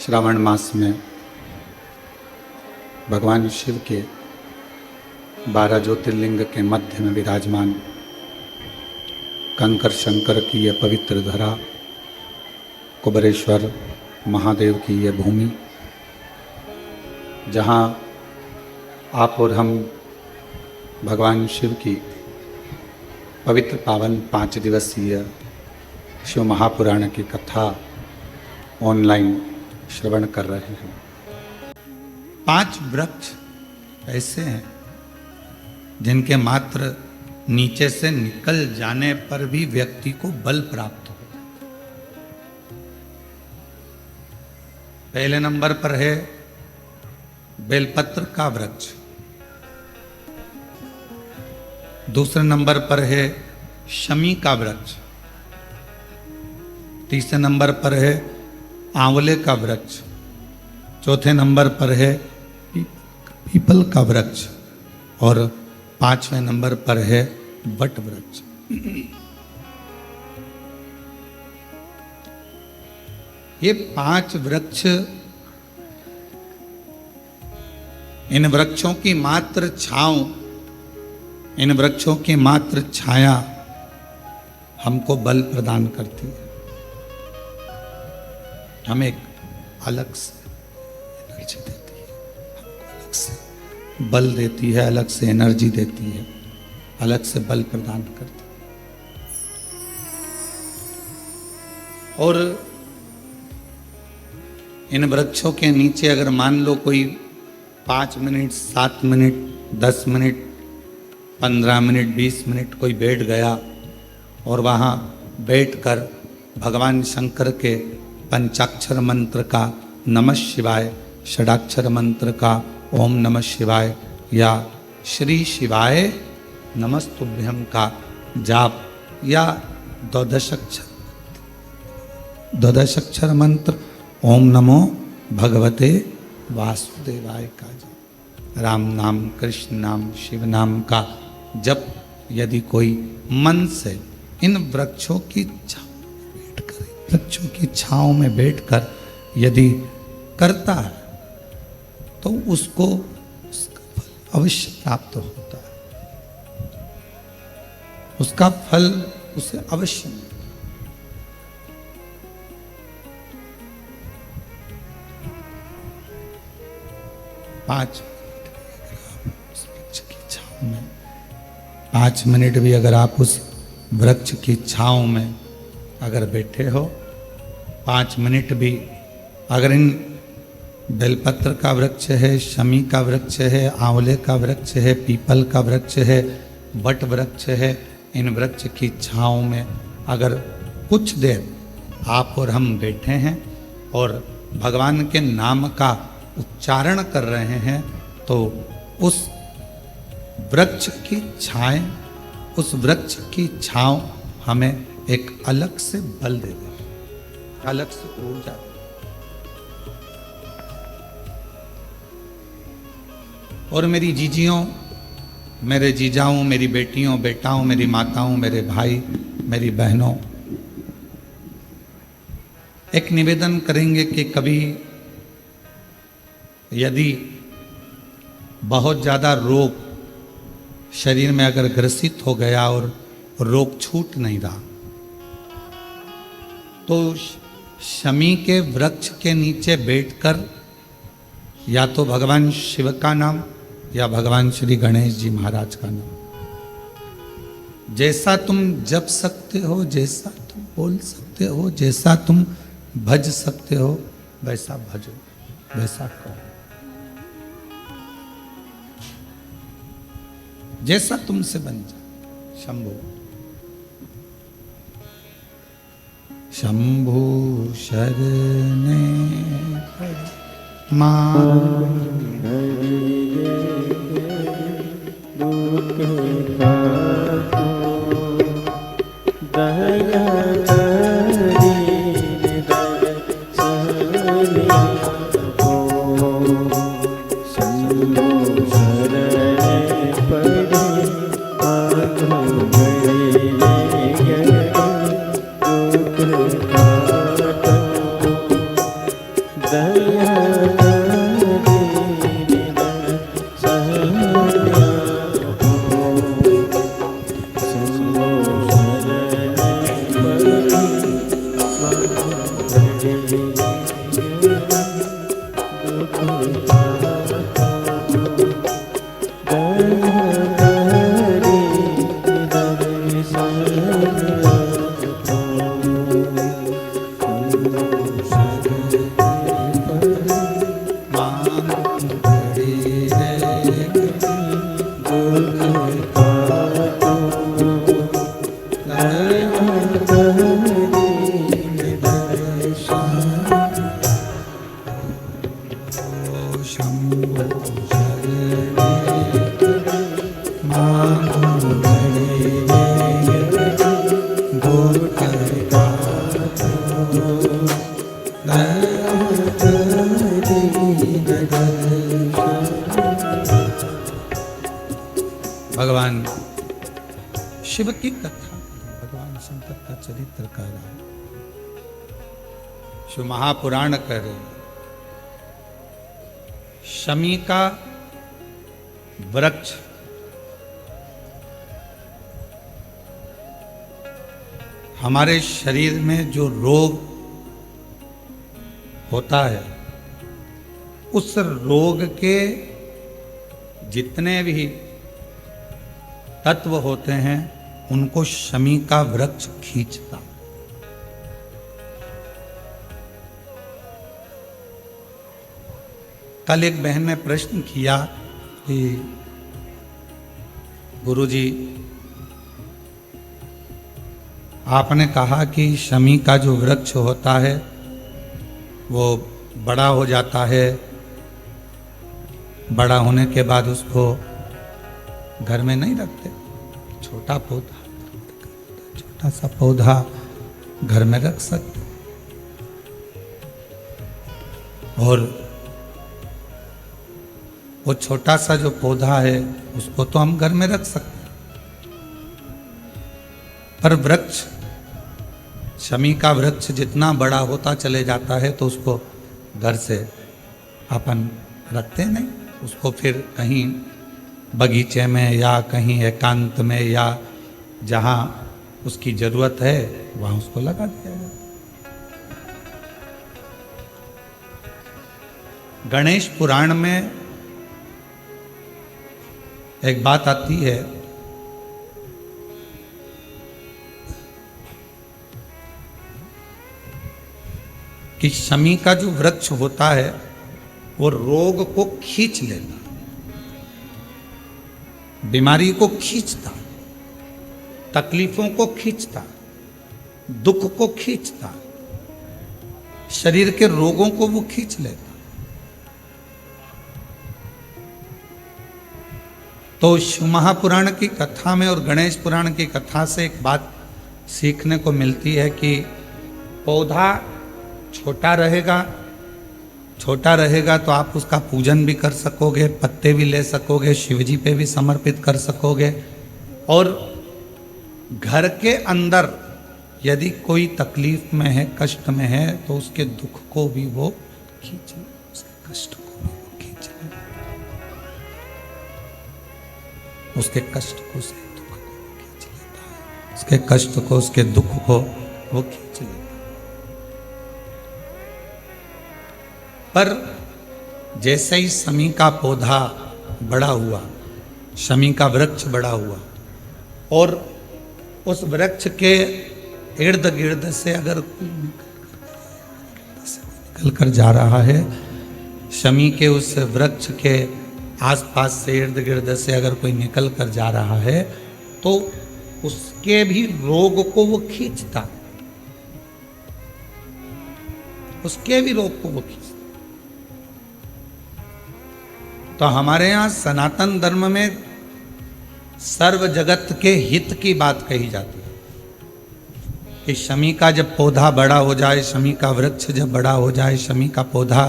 श्रावण मास में भगवान शिव के 12 ज्योतिर्लिंग के मध्य में विराजमान कंकर शंकर की यह पवित्र धरा, कुबेरेश्वर महादेव की यह भूमि, जहाँ आप और हम भगवान शिव की पवित्र पावन 5 दिवसीय शिव महापुराण की कथा ऑनलाइन श्रवण कर रहे हैं। 5 वृक्ष ऐसे हैं जिनके मात्र नीचे से निकल जाने पर भी व्यक्ति को बल प्राप्त हो। पहले नंबर पर है बेलपत्र का वृक्ष, दूसरे नंबर पर है शमी का वृक्ष, तीसरे नंबर पर है आंवले का वृक्ष, चौथे नंबर पर है पीपल का वृक्ष और 5वें नंबर पर है वट वृक्ष। ये 5 वृक्ष, इन वृक्षों की मात्र छांव, इन वृक्षों की मात्र छाया हमको बल प्रदान करती है, हमें एक अलग से एनर्जी देती है, हमको अलग से बल देती है, अलग से एनर्जी देती है, अलग से बल प्रदान करती है। और इन वृक्षों के नीचे अगर मान लो कोई 5 minute, 7 minute, 10 minute, 15 minute, 20 minute कोई बैठ गया और वहाँ बैठकर भगवान शंकर के पंचाक्षर मंत्र का नमः शिवाय, षडाक्षर मंत्र का ओम नमः शिवाय या श्री शिवाय नमस्तुभ्यं का जाप या द्वादशाक्षर मंत्र ओम नमो भगवते वासुदेवाय का जाप, राम नाम, कृष्ण नाम, शिव नाम का जप यदि कोई मन से इन वृक्षों की वृक्षों की छांव में बैठकर यदि करता है तो उसको उसका फल अवश्य प्राप्त होता है, उसका फल उसे अवश्य मिलता है। पाँच उस वृक्ष की छांव में 5 मिनट भी अगर आप उस वृक्ष की छांव में अगर बैठे हो, 5 मिनट भी अगर इन बेलपत्र का वृक्ष है, शमी का वृक्ष है, आंवले का वृक्ष है, पीपल का वृक्ष है, वट वृक्ष है, इन वृक्ष की छांव में अगर कुछ देर आप और हम बैठे हैं और भगवान के नाम का उच्चारण कर रहे हैं तो उस वृक्ष की छाएं, उस वृक्ष की छांव हमें एक अलग से बल दे दे, अलग से ऊर्जा। और मेरी जीजियों, मेरे जीजाओं, मेरी बेटियों, बेटाओं, मेरी माताओं, मेरे भाई, मेरी बहनों, एक निवेदन करेंगे कि कभी यदि बहुत ज़्यादा रोग शरीर में अगर ग्रसित हो गया और रोग छूट नहीं रहा तो शमी के वृक्ष के नीचे बैठकर या तो भगवान शिव का नाम या भगवान श्री गणेश जी महाराज का नाम, जैसा तुम जप सकते हो, जैसा तुम बोल सकते हो, जैसा तुम भज सकते हो, वैसा भजो, वैसा करो, जैसा तुमसे बन जाए। शंभो शंभु शरणे भगवान शिव की कथा, भगवान शंकर का चरित्र कह रहा है, शिव महापुराण कह रहे हैं। शमी का वृक्ष हमारे शरीर में जो रोग होता है, उस रोग के जितने भी तत्व होते हैं उनको शमी का वृक्ष खींचता। कल एक बहन ने प्रश्न किया कि गुरुजी, आपने कहा कि शमी का जो वृक्ष होता है वो बड़ा हो जाता है, बड़ा होने के बाद उसको घर में नहीं रखते, छोटा पौधा, छोटा सा पौधा घर में रख सकते, और वो छोटा सा जो पौधा है उसको तो हम घर में रख सकते हैं, पर वृक्ष, शमी का वृक्ष जितना बड़ा होता चले जाता है तो उसको घर से अपन रखते नहीं, उसको फिर कहीं बगीचे में या कहीं एकांत में या जहाँ उसकी जरूरत है वहाँ उसको लगा दिया जाए। गणेश पुराण में एक बात आती है कि शमी का जो वृक्ष होता है वो रोग को खींच लेता, बीमारी को खींचता, तकलीफों को खींचता, दुख को खींचता, शरीर के रोगों को वो खींच लेता। तो शिव महापुराण की कथा में और गणेश पुराण की कथा से एक बात सीखने को मिलती है कि पौधा छोटा रहेगा तो आप उसका पूजन भी कर सकोगे, पत्ते भी ले सकोगे, शिवजी पे भी समर्पित कर सकोगे, और घर के अंदर यदि कोई तकलीफ में है, कष्ट में है, तो उसके दुख को भी वो खींच ले, उसके कष्ट को भी वो खींच ले, उसके कष्ट को, उसके दुख को वो खींच लेता है, उसके कष्ट को, उसके दुख को वो खींच लेता है। पर जैसे ही शमी का पौधा बड़ा हुआ, शमी का वृक्ष बड़ा हुआ, और उस वृक्ष के इर्द गिर्द से अगर कोई निकल कर जा रहा है, शमी के उस वृक्ष के आसपास से, इर्द गिर्द से अगर कोई निकल कर जा रहा है, तो उसके भी रोग को वो खींचता, उसके भी रोग को वो खींचता। तो हमारे यहाँ सनातन धर्म में सर्व जगत के हित की बात कही जाती है कि शमी का जब पौधा बड़ा हो जाए, शमी का वृक्ष जब बड़ा हो जाए, शमी का पौधा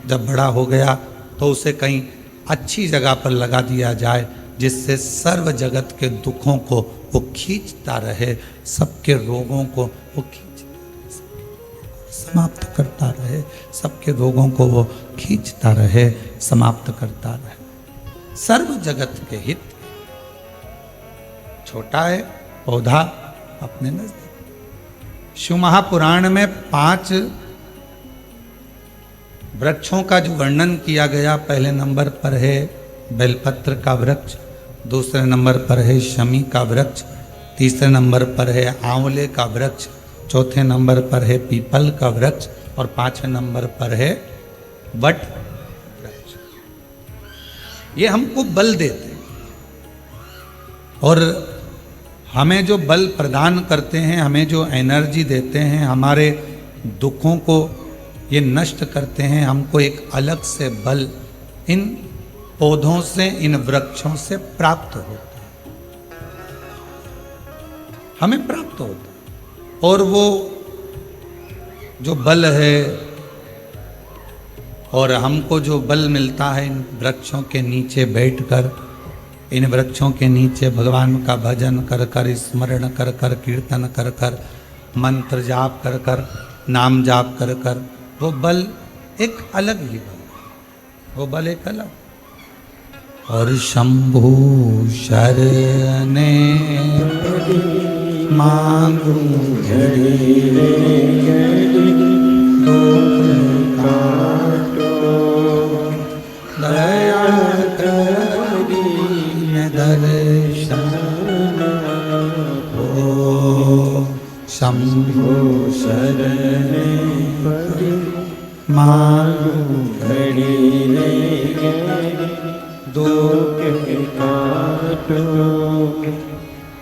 जब बड़ा हो गया तो उसे कहीं अच्छी जगह पर लगा दिया जाए, जिससे सर्व जगत के दुखों को वो खींचता रहे, सबके रोगों को वो खींचता रहे, समाप्त करता रहे, सबके रोगों को वो खींचता रहे, समाप्त करता रहे, सर्व जगत के हित। छोटा है पौधा अपने नजदीक। शिव महापुराण में 5 वृक्षों का जो वर्णन किया गया, पहले नंबर पर है बेलपत्र का वृक्ष, दूसरे नंबर पर है शमी का वृक्ष, तीसरे नंबर पर है आंवले का वृक्ष, चौथे नंबर पर है पीपल का वृक्ष और 5वें नंबर पर है वट वृक्ष। ये हमको बल देते हैं और हमें जो बल प्रदान करते हैं, हमें जो एनर्जी देते हैं, हमारे दुखों को ये नष्ट करते हैं। हमको एक अलग से बल इन पौधों से, इन वृक्षों से प्राप्त होता है, हमें प्राप्त होता है। और वो जो बल है और हमको जो बल मिलता है इन वृक्षों के नीचे बैठकर, इन वृक्षों के नीचे भगवान का भजन कर कर, स्मरण कर कर, कीर्तन कर कर, मंत्र जाप कर कर, नाम जाप कर कर, वो बल एक अलग ही बल, वो बल एक अलग। और शंभु शरणे मांगू घड़ी रे दुख काटो, दया करी दर्शन हो। शंभु शरणे मांगू घड़ी रे दुख काटो,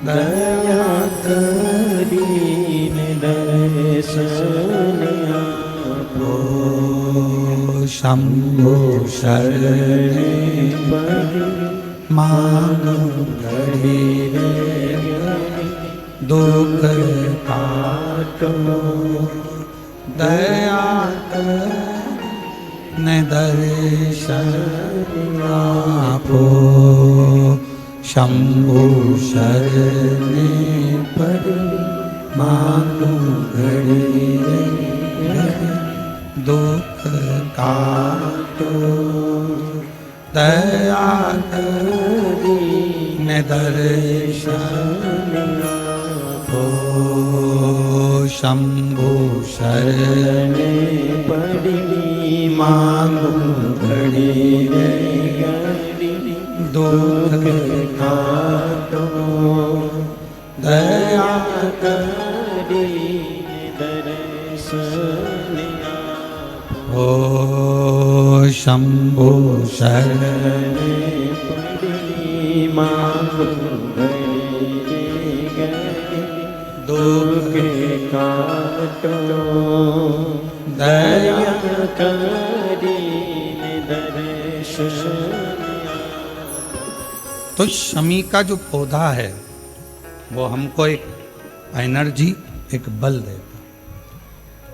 दया करी दर्शन हो। शंभु शरणे मांगू घड़ी रे दुख काटो, दया करी दर्शन आपो। शंभु शरणे मांगू घड़ी रे दुख काटो, दया करी दर्शन आपो। शंभु शरणे मांगू घड़ी रे दुख काटो, दया करी दर्शन हो। शंभु शरणे मांगू घड़ी रे दुख काटो, दया करी दर्शन। तो शमी का जो पौधा है वो हमको एक एनर्जी, एक बल देता।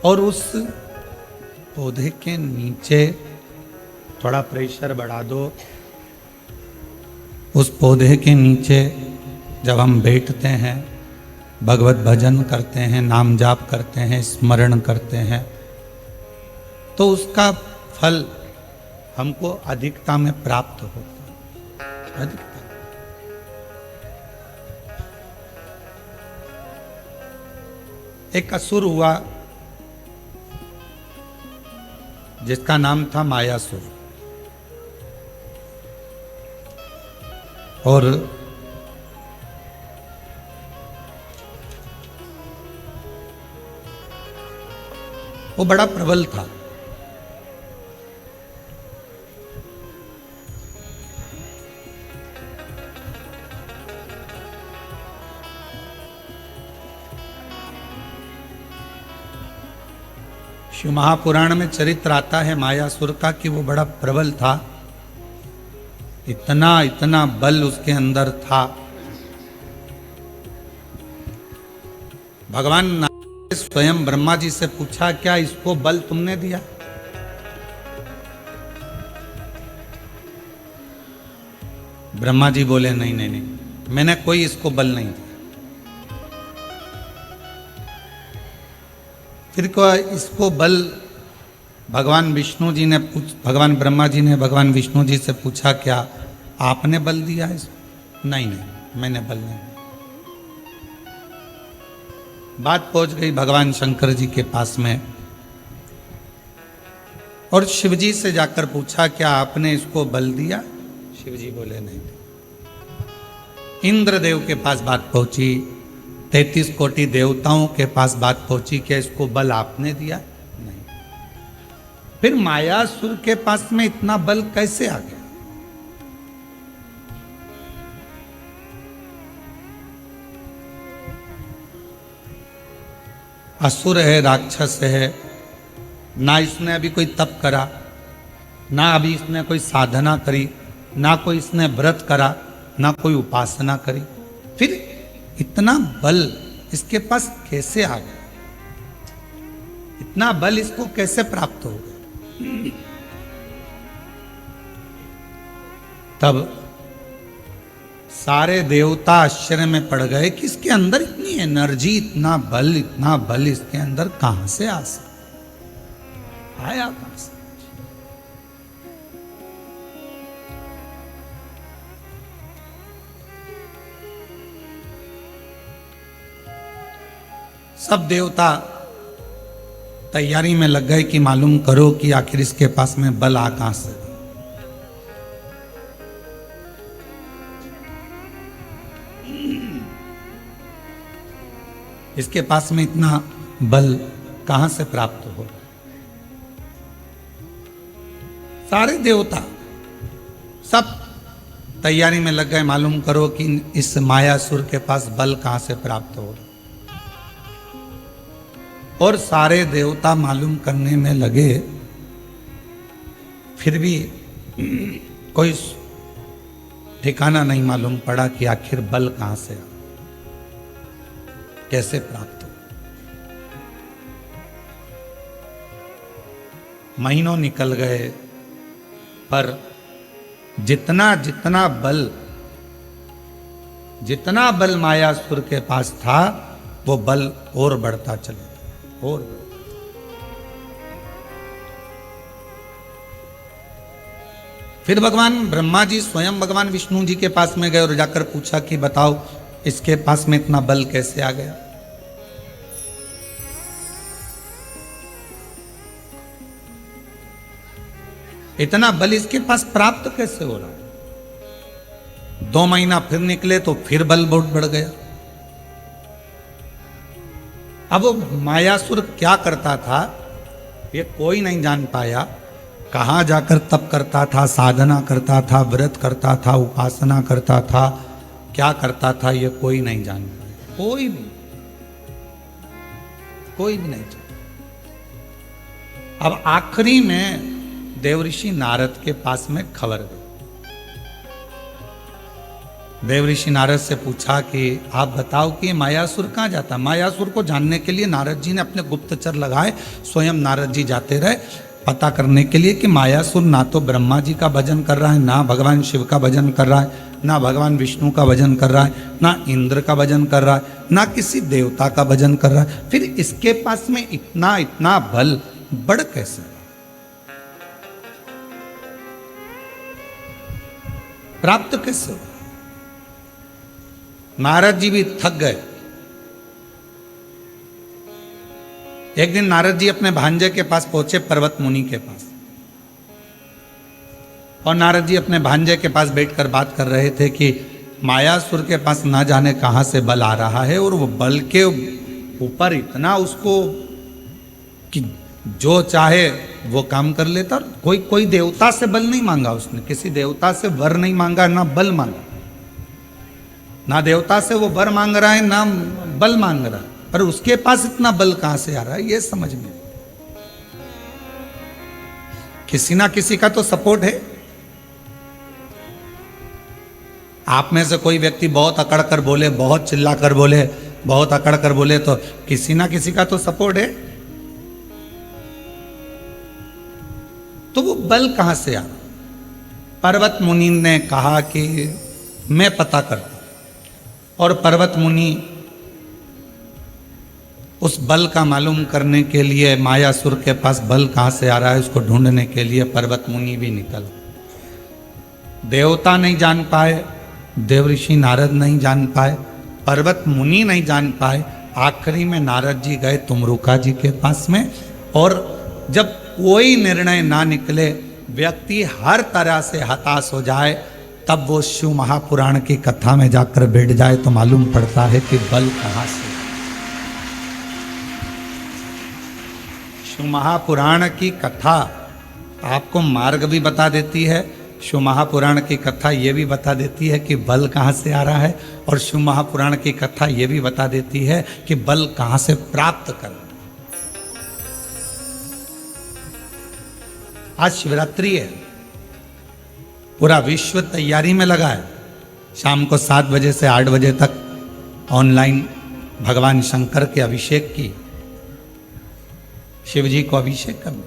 और उस पौधे के नीचे थोड़ा प्रेशर बढ़ा दो, उस पौधे के नीचे जब हम बैठते हैं, भगवत भजन करते हैं, नाम जाप करते हैं, स्मरण करते हैं, तो उसका फल हमको अधिकता में प्राप्त होता है। अधिकता एक असुर हुआ जिसका नाम था मायासुर, और वो बड़ा प्रबल था। शिव महापुराण में चरित्र आता है मायासुर का कि वो बड़ा प्रबल था, इतना इतना बल उसके अंदर था। भगवान ने स्वयं ब्रह्मा जी से पूछा, क्या इसको बल तुमने दिया? ब्रह्मा जी बोले, नहीं नहीं नहीं, मैंने कोई इसको बल नहीं दिया। फिर को इसको बल भगवान विष्णु जी ने भगवान ब्रह्मा जी ने भगवान विष्णु जी से पूछा, क्या आपने बल दिया इसको? नहीं नहीं, मैंने बल नहीं। बात पहुंच गई भगवान शंकर जी के पास में, और शिव जी से जाकर पूछा, क्या आपने इसको बल दिया? शिव जी बोले नहीं। इंद्रदेव के पास बात पहुंची, 33 कोटि देवताओं के पास बात पहुंची, क्या इसको बल आपने दिया? नहीं। फिर मायासुर के पास में इतना बल कैसे आ गया? असुर है, राक्षस है, ना इसने अभी कोई तप करा, ना अभी इसने कोई साधना करी, ना कोई इसने व्रत करा, ना कोई उपासना करी, फिर इतना बल इसके पास कैसे आ गया? इतना बल इसको कैसे प्राप्त हो गया? तब सारे देवता आश्चर्य में पड़ गए कि इसके अंदर इतनी एनर्जी, इतना बल इसके अंदर कहां से आ सकता आया? कहां से? सब देवता तैयारी में लग गए कि मालूम करो कि आखिर इसके पास में बल आ कहां से। इसके पास में इतना बल कहां से प्राप्त हो? सारे देवता सब तैयारी में लग गए, मालूम करो कि इस मायासुर के पास बल कहां से प्राप्त हो। और सारे देवता मालूम करने में लगे, फिर भी कोई ठिकाना नहीं मालूम पड़ा कि आखिर बल कहां से आ, कैसे प्राप्त हो। महीनों निकल गए, पर जितना बल मायासुर के पास था, वो बल और बढ़ता चला और फिर भगवान ब्रह्मा जी स्वयं भगवान विष्णु जी के पास में गए और जाकर पूछा कि बताओ इसके पास में इतना बल कैसे आ गया? इतना बल इसके पास प्राप्त कैसे हो रहा है? 2 महीना फिर निकले तो फिर बल बहुत बढ़ गया। अब वो मायासुर क्या करता था ये कोई नहीं जान पाया। कहाँ जाकर तप करता था, साधना करता था, व्रत करता था, उपासना करता था, क्या करता था ये कोई नहीं जान पाया। कोई भी नहीं जान। अब आखिरी में देवऋषि नारद के पास में खबर गई। देवऋषि नारद से पूछा कि आप बताओ कि मायासुर कहाँ जाता। मायासुर को जानने के लिए नारद जी ने अपने गुप्तचर लगाए, स्वयं नारद जी जाते रहे पता करने के लिए कि मायासुर ना तो ब्रह्मा जी का भजन कर रहा है, ना भगवान शिव का भजन कर रहा है, ना भगवान विष्णु का भजन कर रहा है, ना इंद्र का भजन कर रहा है, ना किसी देवता का भजन कर रहा है। फिर इसके पास में इतना बल बढ़ कैसे, प्राप्त कैसे हो? नारद जी भी थक गए। एक दिन नारद जी अपने भांजे के पास पहुंचे, पर्वत मुनि के पास, और नारद जी अपने भांजे के पास बैठकर बात कर रहे थे कि मायासुर के पास ना जाने कहां से बल आ रहा है, और वो बल के ऊपर इतना उसको कि जो चाहे वो काम कर लेता। कोई देवता से बल नहीं मांगा उसने, किसी देवता से वर नहीं मांगा, ना बल मांगा, ना देवता से वो वर मांग रहा है, ना बल मांग रहा है, पर उसके पास इतना बल कहां से आ रहा है ये समझ में। किसी ना किसी का तो सपोर्ट है। आप में से कोई व्यक्ति बहुत अकड़ कर बोले, बहुत चिल्ला कर बोले, बहुत अकड़ कर बोले, तो किसी ना किसी का तो सपोर्ट है। तो वो बल कहां से आ रहा? पर्वत मुनि ने कहा कि मैं पता करता, और पर्वत मुनि उस बल का मालूम करने के लिए मायासुर के पास बल कहाँ से आ रहा है उसको ढूंढने के लिए पर्वत मुनि भी निकल। देवता नहीं जान पाए, देवऋषि नारद नहीं जान पाए, पर्वत मुनि नहीं जान पाए। आखिरी में नारद जी गए तुमरुका जी के पास में, और जब कोई निर्णय ना निकले, व्यक्ति हर तरह से हताश हो जाए, तब वो शिव महापुराण की कथा में जाकर बैठ जाए तो मालूम पड़ता है कि बल कहाँ से। शिव महापुराण की कथा आपको मार्ग भी बता देती है, शिव महापुराण की कथा ये भी बता देती है कि बल कहाँ से आ रहा है, और शिव महापुराण की कथा ये भी बता देती है कि बल कहाँ से प्राप्त करना। आज शिवरात्रि है, पूरा विश्व तैयारी में लगा है। शाम को 7 बजे से 8 बजे तक ऑनलाइन भगवान शंकर के अभिषेक की, शिव जी को अभिषेक करना।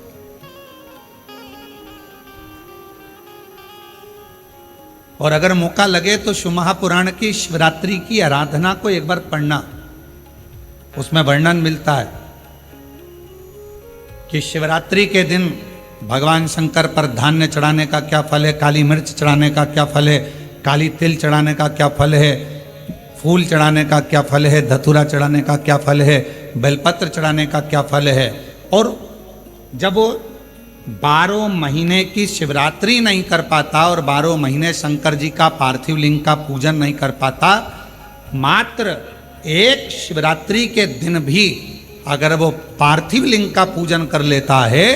और अगर मौका लगे तो शिव महापुराण की शिवरात्रि की आराधना को एक बार पढ़ना। उसमें वर्णन मिलता है कि शिवरात्रि के दिन भगवान शंकर पर धान्य चढ़ाने का क्या फल है, काली मिर्च चढ़ाने का क्या फल है, काली तिल चढ़ाने का क्या फल है, फूल चढ़ाने का क्या फल है, धतूरा चढ़ाने का क्या फल है, बेलपत्र चढ़ाने का क्या फल है। और जब वो 12 महीने की शिवरात्रि नहीं कर पाता और 12 महीने शंकर जी का पार्थिव लिंग का पूजन नहीं कर पाता, मात्र एक शिवरात्रि के दिन भी अगर वो पार्थिव लिंग का पूजन कर लेता है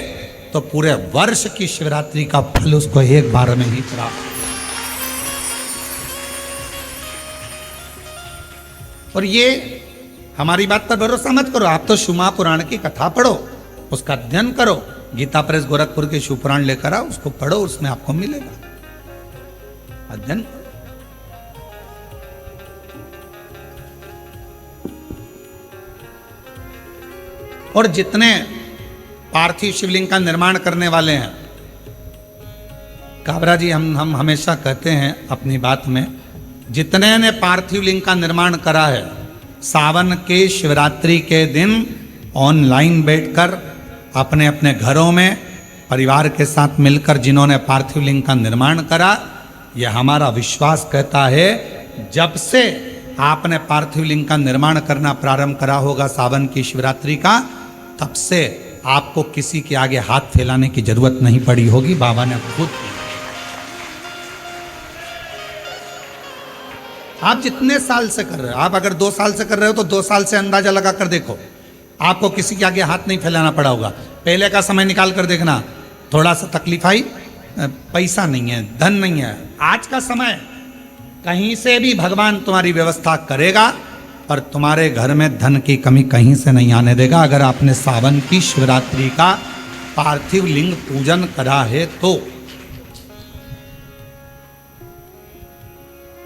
तो पूरे वर्ष की शिवरात्रि का फल उसको एक बार में ही प्राप्त। और ये हमारी बात पर भरोसा मत करो, आप तो शिव महापुराण की कथा पढ़ो, उसका अध्ययन करो। गीता प्रेस गोरखपुर के शिव पुराण लेकर आओ, उसको पढ़ो, उसमें आपको मिलेगा। अध्ययन करो। और जितने पार्थिव शिवलिंग का निर्माण करने वाले हैं, काबरा जी हम हमेशा कहते हैं अपनी बात में, जितने ने पार्थिव लिंग का निर्माण करा है, सावन के शिवरात्रि के दिन ऑनलाइन बैठकर अपने अपने घरों में परिवार के साथ मिलकर जिन्होंने पार्थिव लिंग का निर्माण करा, यह हमारा विश्वास कहता है, जब से आपने पार्थिव लिंग का निर्माण करना प्रारंभ करा होगा सावन की शिवरात्रि का, तब से आपको किसी के आगे हाथ फैलाने की जरूरत नहीं पड़ी होगी। बाबा ने खुद। आप जितने साल से कर रहे हो, आप अगर 2 साल से कर रहे हो तो 2 साल से अंदाजा लगा कर देखो, आपको किसी के आगे हाथ नहीं फैलाना पड़ा होगा। पहले का समय निकाल कर देखना, थोड़ा सा तकलीफ आई, पैसा नहीं है, धन नहीं है। आज का समय कहीं से भी भगवान तुम्हारी व्यवस्था करेगा और तुम्हारे घर में धन की कमी कहीं से नहीं आने देगा, अगर आपने सावन की शिवरात्रि का पार्थिव लिंग पूजन करा है तो।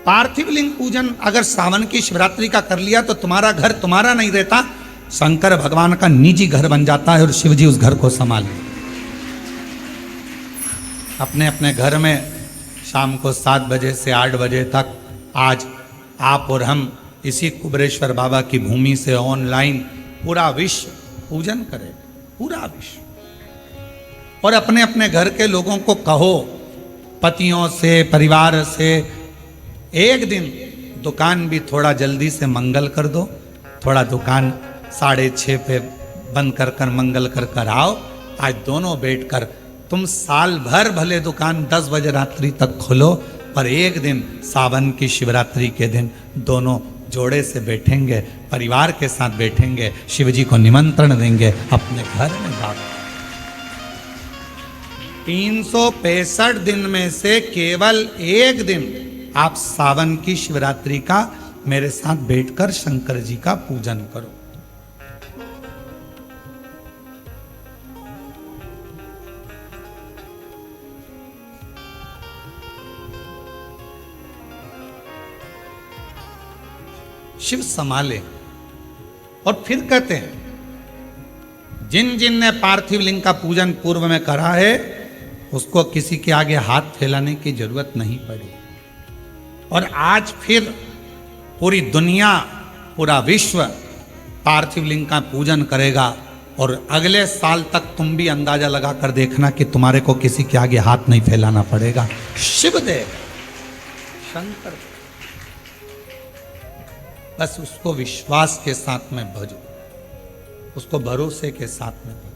पार्थिव लिंग पूजन अगर सावन की शिवरात्रि का कर लिया तो तुम्हारा घर तुम्हारा नहीं रहता, शंकर भगवान का निजी घर बन जाता है और शिव जी उस घर को संभाले। अपने अपने घर में शाम को 7 बजे से 8 बजे तक आज आप और हम इसी कुबेरेश्वर बाबा की भूमि से ऑनलाइन पूरा विश्व पूजन करें, पूरा विश्व। और अपने अपने घर के लोगों को कहो, पतियों से, परिवार से, एक दिन दुकान भी थोड़ा जल्दी से मंगल कर दो, थोड़ा दुकान 6:30 पे बंद कर कर मंगल कर कर आओ। आज दोनों बैठकर तुम साल भर भले दुकान 10 बजे रात्रि तक खोलो, पर एक दिन सावन की शिवरात्रि के दिन दोनों जोड़े से बैठेंगे, परिवार के साथ बैठेंगे, शिव जी को निमंत्रण देंगे अपने घर में जाकर। 365 दिन में से केवल एक दिन आप सावन की शिवरात्रि का मेरे साथ बैठकर शंकर जी का पूजन करो। शिव संभाले। और फिर कहते हैं जिन जिन ने पार्थिव लिंग का पूजन पूर्व में करा है उसको किसी के आगे हाथ फैलाने की जरूरत नहीं पड़ी। और आज फिर पूरी दुनिया, पूरा विश्व पार्थिव लिंग का पूजन करेगा और अगले साल तक तुम भी अंदाजा लगा कर देखना कि तुम्हारे को किसी के आगे हाथ नहीं फैलाना पड़ेगा। शिव दे शंकर, बस उसको विश्वास के साथ में भजो, उसको भरोसे के साथ में भजो।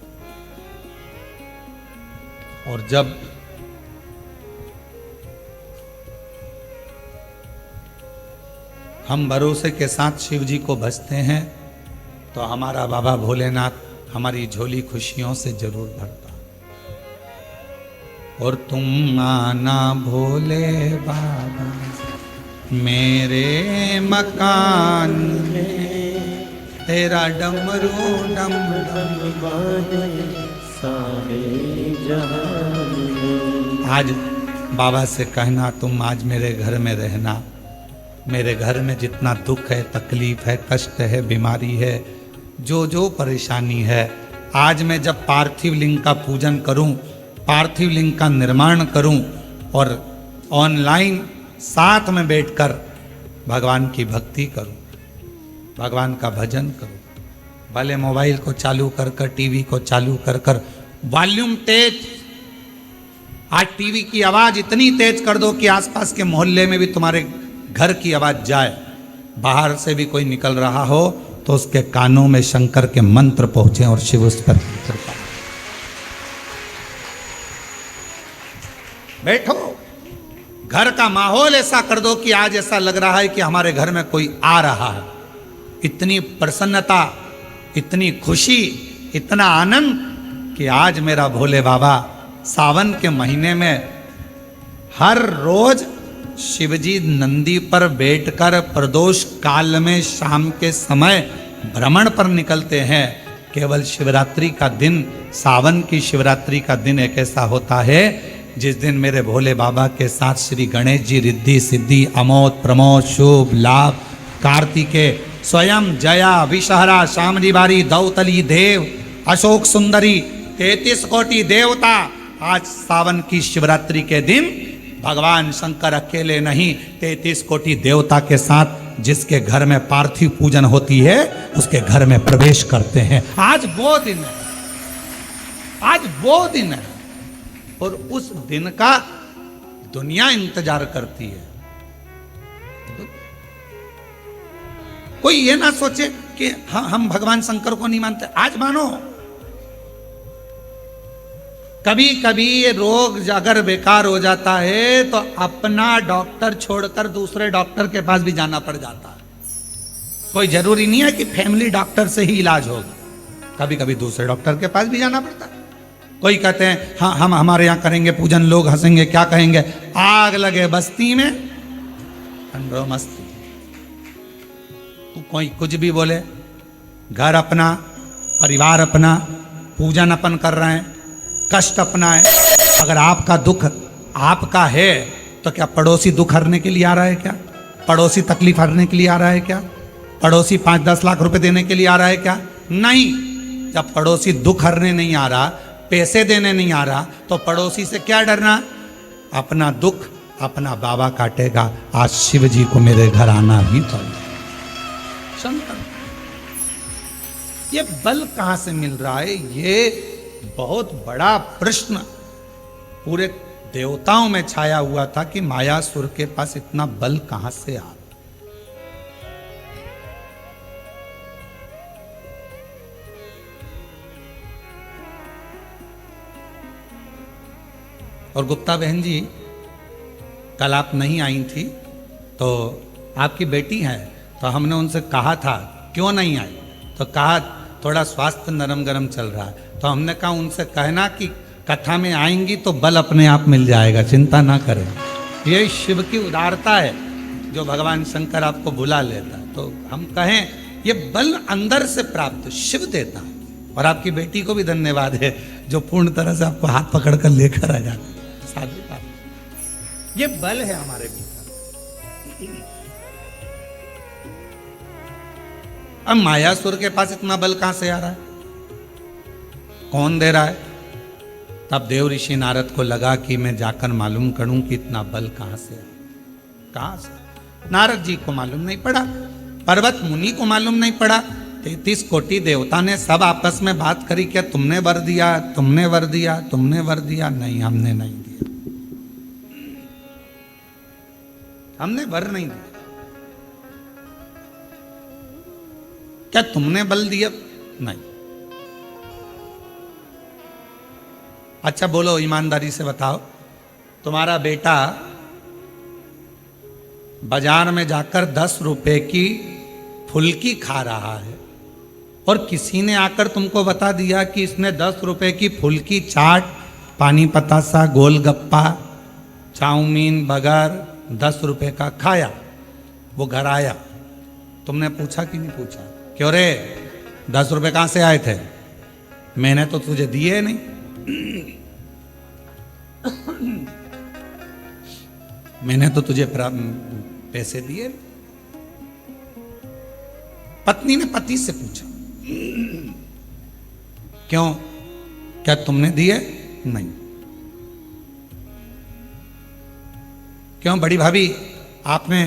और जब हम भरोसे के साथ शिव जी को भजते हैं तो हमारा बाबा भोलेनाथ हमारी झोली खुशियों से जरूर भरता। और तुम आना भोले बाबा मेरे मकान में, तेरा डमरू डम डम बाजे सारे जहान में। आज बाबा से कहना तुम आज मेरे घर में रहना, मेरे घर में जितना दुख है, तकलीफ है, कष्ट है, बीमारी है, जो परेशानी है, आज मैं जब पार्थिव लिंग का पूजन करूं, पार्थिव लिंग का निर्माण करूं और ऑनलाइन साथ में बैठकर भगवान की भक्ति करूं, भगवान का भजन करूं, भले मोबाइल को चालू कर कर, टीवी को चालू कर कर, वॉल्यूम तेज, आज टीवी की आवाज इतनी तेज कर दो कि आसपास के मोहल्ले में भी तुम्हारे घर की आवाज जाए, बाहर से भी कोई निकल रहा हो तो उसके कानों में शंकर के मंत्र पहुंचे और शिव उस पर कृपा। बैठो, घर का माहौल ऐसा कर दो कि आज ऐसा लग रहा है कि हमारे घर में कोई आ रहा है। इतनी प्रसन्नता, इतनी खुशी, इतना आनंद कि आज मेरा भोले बाबा सावन के महीने में हर रोज शिवजी नंदी पर बैठकर प्रदोष काल में शाम के समय भ्रमण पर निकलते हैं। केवल शिवरात्रि का दिन, सावन की शिवरात्रि का दिन एक ऐसा होता है जिस दिन मेरे भोले बाबा के साथ श्री गणेश जी रिद्धि सिद्धि अमोद प्रमोद शुभ लाभ कार्तिकेय स्वयं जया विषहरा शामली बारी दौतली देव अशोक सुंदरी 33 कोटि देवता आज सावन की शिवरात्रि के दिन भगवान शंकर अकेले नहीं 33 कोटि देवता के साथ जिसके घर में पार्थिव पूजन होती है उसके घर में प्रवेश करते हैं। आज वो दिन है, आज वो दिन है और उस दिन का दुनिया इंतजार करती है। कोई ये ना सोचे कि हम भगवान शंकर को नहीं मानते, आज मानो। कभी कभी ये रोग अगर बेकार हो जाता है तो अपना डॉक्टर छोड़कर दूसरे डॉक्टर के पास भी जाना पड़ जाता है। कोई जरूरी नहीं है कि फैमिली डॉक्टर से ही इलाज होगा, कभी कभी दूसरे डॉक्टर के पास भी जाना पड़ता है। कोई कहते हैं हाँ हम हमारे यहाँ करेंगे पूजन, लोग हंसेंगे, क्या कहेंगे, आग लगे बस्ती में ठंडो मस्ती। कोई कुछ भी बोले, घर अपना, परिवार अपना, पूजन अपन कर रहे हैं, कष्ट अपना है। अगर आपका दुख आपका है तो क्या पड़ोसी दुख हरने के लिए आ रहा है क्या? पड़ोसी तकलीफ हरने के लिए आ रहा है क्या? पड़ोसी 5-10 लाख रुपए देने के लिए आ रहा है क्या? नहीं। जब पड़ोसी दुख हरने नहीं आ रहा, पैसे देने नहीं आ रहा, तो पड़ोसी से क्या डरना? अपना दुख अपना बाबा काटेगा। आज शिव जी को मेरे घर आना ही पड़ेगा। शंकर, ये बल कहां से मिल रहा है? ये बहुत बड़ा प्रश्न पूरे देवताओं में छाया हुआ था कि मायासुर के पास इतना बल कहां से आ। और गुप्ता बहन जी, कल आप नहीं आई थी तो आपकी बेटी है, तो हमने उनसे कहा था क्यों नहीं आई, तो कहा थोड़ा स्वास्थ्य नरम गरम चल रहा है। तो हमने कहा उनसे कहना कि कथा में आएंगी तो बल अपने आप मिल जाएगा, चिंता ना करें। ये शिव की उदारता है जो भगवान शंकर आपको बुला लेता है। तो हम कहें ये बल अंदर से प्राप्त शिव देता है। और आपकी बेटी को भी धन्यवाद है जो पूर्ण तरह से आपको हाथ पकड़ कर लेकर आ जाती है। साधु बात, ये बल है हमारे भीतर। अब मायासुर के पास इतना बल कहां से आ रहा है? कौन दे रहा है? तब देव ऋषि नारद को लगा कि मैं जाकर मालूम करूं कि इतना बल कहां से है। कहां से? नारद जी को मालूम नहीं पड़ा, पर्वत मुनि को मालूम नहीं पड़ा, 33 कोटि देवता ने सब आपस में बात करी क्या तुमने वर दिया, तुमने वर दिया, तुमने वर दिया? नहीं, हमने नहीं दिया, हमने वर नहीं दिया। क्या तुमने बल दिया? नहीं। अच्छा बोलो, ईमानदारी से बताओ, तुम्हारा बेटा बाजार में जाकर 10 रुपए की फुल्की खा रहा है और किसी ने आकर तुमको बता दिया कि इसने 10 रुपए की फुल्की, चाट, पानी पतासा, गोलगप्पा, चाउमीन, बर्गर 10 रुपए का खाया। वो घर आया, तुमने पूछा कि नहीं पूछा, क्यों रे 10 रुपए कहां से आए थे? मैंने तो तुझे दिए नहीं। मैंने तो तुझे पैसे दिए। पत्नी ने पति से पूछा, क्यों, क्या तुमने दिए? नहीं। क्यों बड़ी भाभी, आपने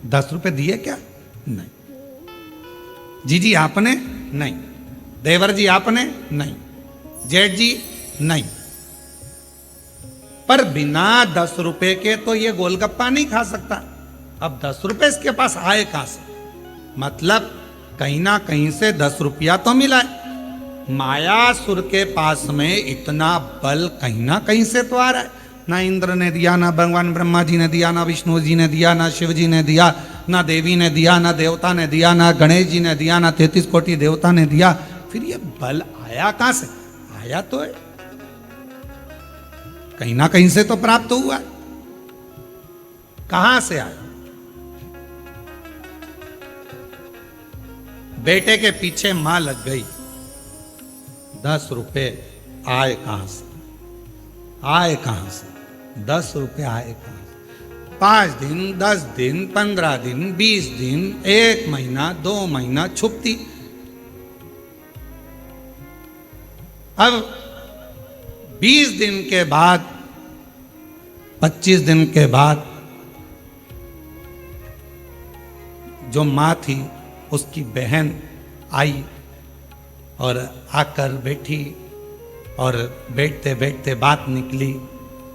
10 रुपए दिए क्या? नहीं। जीजी आपने? नहीं। देवर जी आपने? नहीं। जेठ जी? नहीं। पर बिना 10 रुपए के तो ये गोलगप्पा नहीं खा सकता। अब 10 रुपए इसके पास आए कहां से? मतलब कहीं ना कहीं से 10 रुपया तो मिला है। मायासुर के पास में इतना बल कहीं ना कहीं से तो आ रहा है। ना इंद्र ने दिया, ना भगवान ब्रह्मा जी ने दिया, ना विष्णु जी ने दिया, ना शिव जी ने दिया, ना देवी ने दिया, ना देवता ने दिया, ना गणेश जी ने दिया, ना 33 कोटि देवता ने दिया। फिर ये बल आया कहां से? आया तो है, कहीं ना कहीं से तो प्राप्त हुआ। कहां से आया? बेटे के पीछे मां लग गई। 10 रुपए आए कहां से? आए कहां से? 10 रुपए आए कहां से? 5 दिन, 10 दिन, 15 दिन, 20 दिन, 1 महीना, 2 महीना छुपती। अब 20 दिन के बाद, 25 दिन के बाद जो मां थी उसकी बहन आई और आकर बैठी और बैठते बैठते बात निकली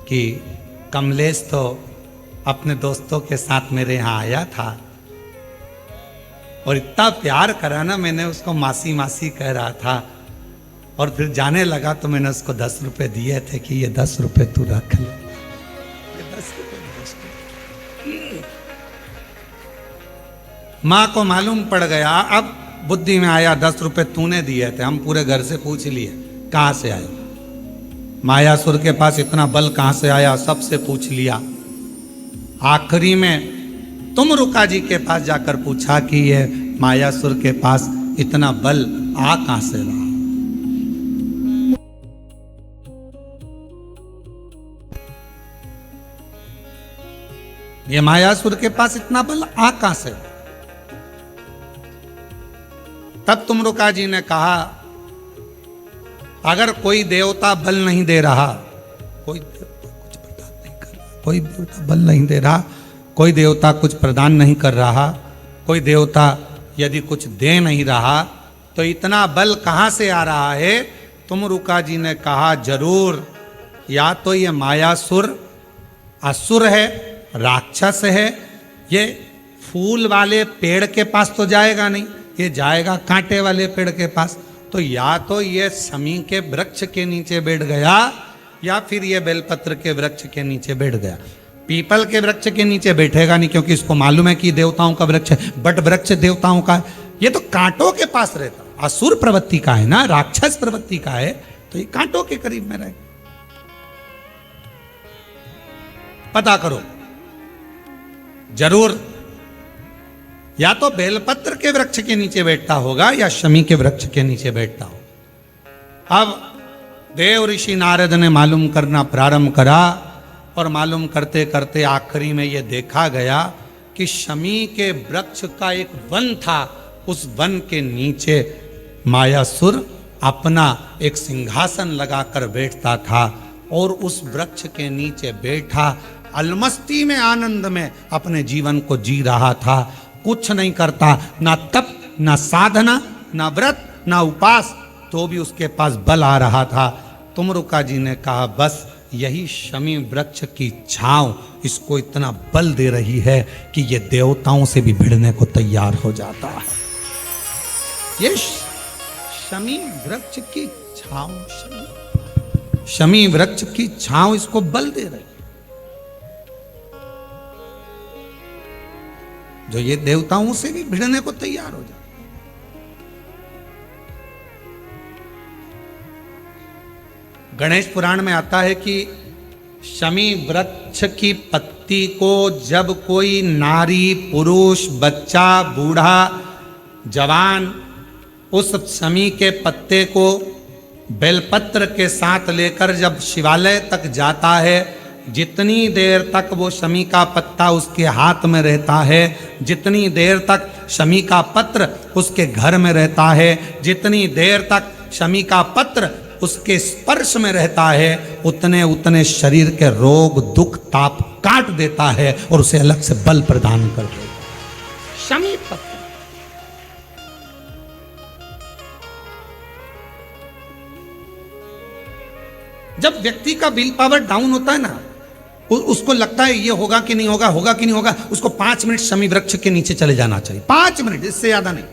कि कमलेश तो अपने दोस्तों के साथ मेरे यहाँ आया था और इतना प्यार करा ना, मैंने उसको मासी मासी कह रहा था और फिर जाने लगा तो मैंने उसको 10 रुपए दिए थे कि ये 10 रुपए तू रख ले। मां को मालूम पड़ गया, अब बुद्धि में आया 10 रुपए तूने दिए थे। हम पूरे घर से पूछ लिए कहां से आए, मायासुर के पास इतना बल कहां से आया, सबसे पूछ लिया। आखिरी में तुम रुका जी के पास जाकर पूछा कि ये मायासुर के पास इतना बल आ कहां से रहा। ये मायासुर के पास इतना बल आ कहां से? तब तुम रुका जी ने कहा, अगर कोई देवता बल नहीं दे रहा, कोई देवता कुछ प्रदान नहीं कर रहा, कोई देवता बल नहीं दे रहा, कोई देवता कुछ प्रदान नहीं कर रहा, कोई देवता यदि कुछ दे नहीं रहा, तो इतना बल कहां से आ रहा है? तुम रुका जी ने कहा, जरूर या तो ये मायासुर असुर है, राक्षस है, ये फूल वाले पेड़ के पास तो जाएगा नहीं, ये जाएगा कांटे वाले पेड़ के पास। तो या तो ये शमी के वृक्ष के नीचे बैठ गया या फिर ये बेलपत्र के वृक्ष के नीचे बैठ गया। पीपल के वृक्ष के नीचे बैठेगा नहीं, क्योंकि इसको मालूम है कि देवताओं का वृक्ष है। बट वृक्ष देवताओं का है, ये तो कांटों के पास रहता। असुर प्रवृत्ति का है ना, राक्षस प्रवृत्ति का है, तो ये कांटों के करीब में रहे। पता करो, जरूर या तो बेलपत्र के वृक्ष के नीचे बैठता होगा या शमी के वृक्ष के नीचे बैठता हो। अब देव ऋषि नारद ने मालूम करना प्रारंभ करा और मालूम करते करते आखिरी में यह देखा गया कि शमी के वृक्ष का एक वन था, उस वन के नीचे मायासुर अपना एक सिंहासन लगाकर बैठता था और उस वृक्ष के नीचे बैठा अलमस्ती में, आनंद में अपने जीवन को जी रहा था। कुछ नहीं करता, ना तप, ना साधना, ना व्रत ना उपास, तो भी उसके पास बल आ रहा था। तुमरुका जी ने कहा बस यही शमी वृक्ष की छांव इसको इतना बल दे रही है कि ये देवताओं से भी भिड़ने को तैयार हो जाता है। ये शमी वृक्ष की छांव, शमी वृक्ष की छांव इसको बल दे रही है, जो ये देवताओं से भी भिड़ने को तैयार हो जाता। गणेश पुराण में आता है कि शमी वृक्ष की पत्ती को जब कोई नारी, पुरुष, बच्चा, बूढ़ा, जवान उस शमी के पत्ते को बेलपत्र के साथ लेकर जब शिवालय तक जाता है, जितनी देर तक वो शमी का पत्ता उसके हाथ में रहता है, जितनी देर तक शमी का पत्र उसके घर में रहता है, जितनी देर तक शमी का पत्र उसके स्पर्श में रहता है, उतने उतने शरीर के रोग, दुख, ताप काट देता है और उसे अलग से बल प्रदान कर देता है। शमी पत्र जब व्यक्ति का विल पावर डाउन होता है ना, उसको लगता है ये होगा कि नहीं होगा, होगा कि नहीं होगा, उसको 5 मिनट शमी वृक्ष के नीचे चले जाना चाहिए, 5 मिनट, इससे ज्यादा नहीं,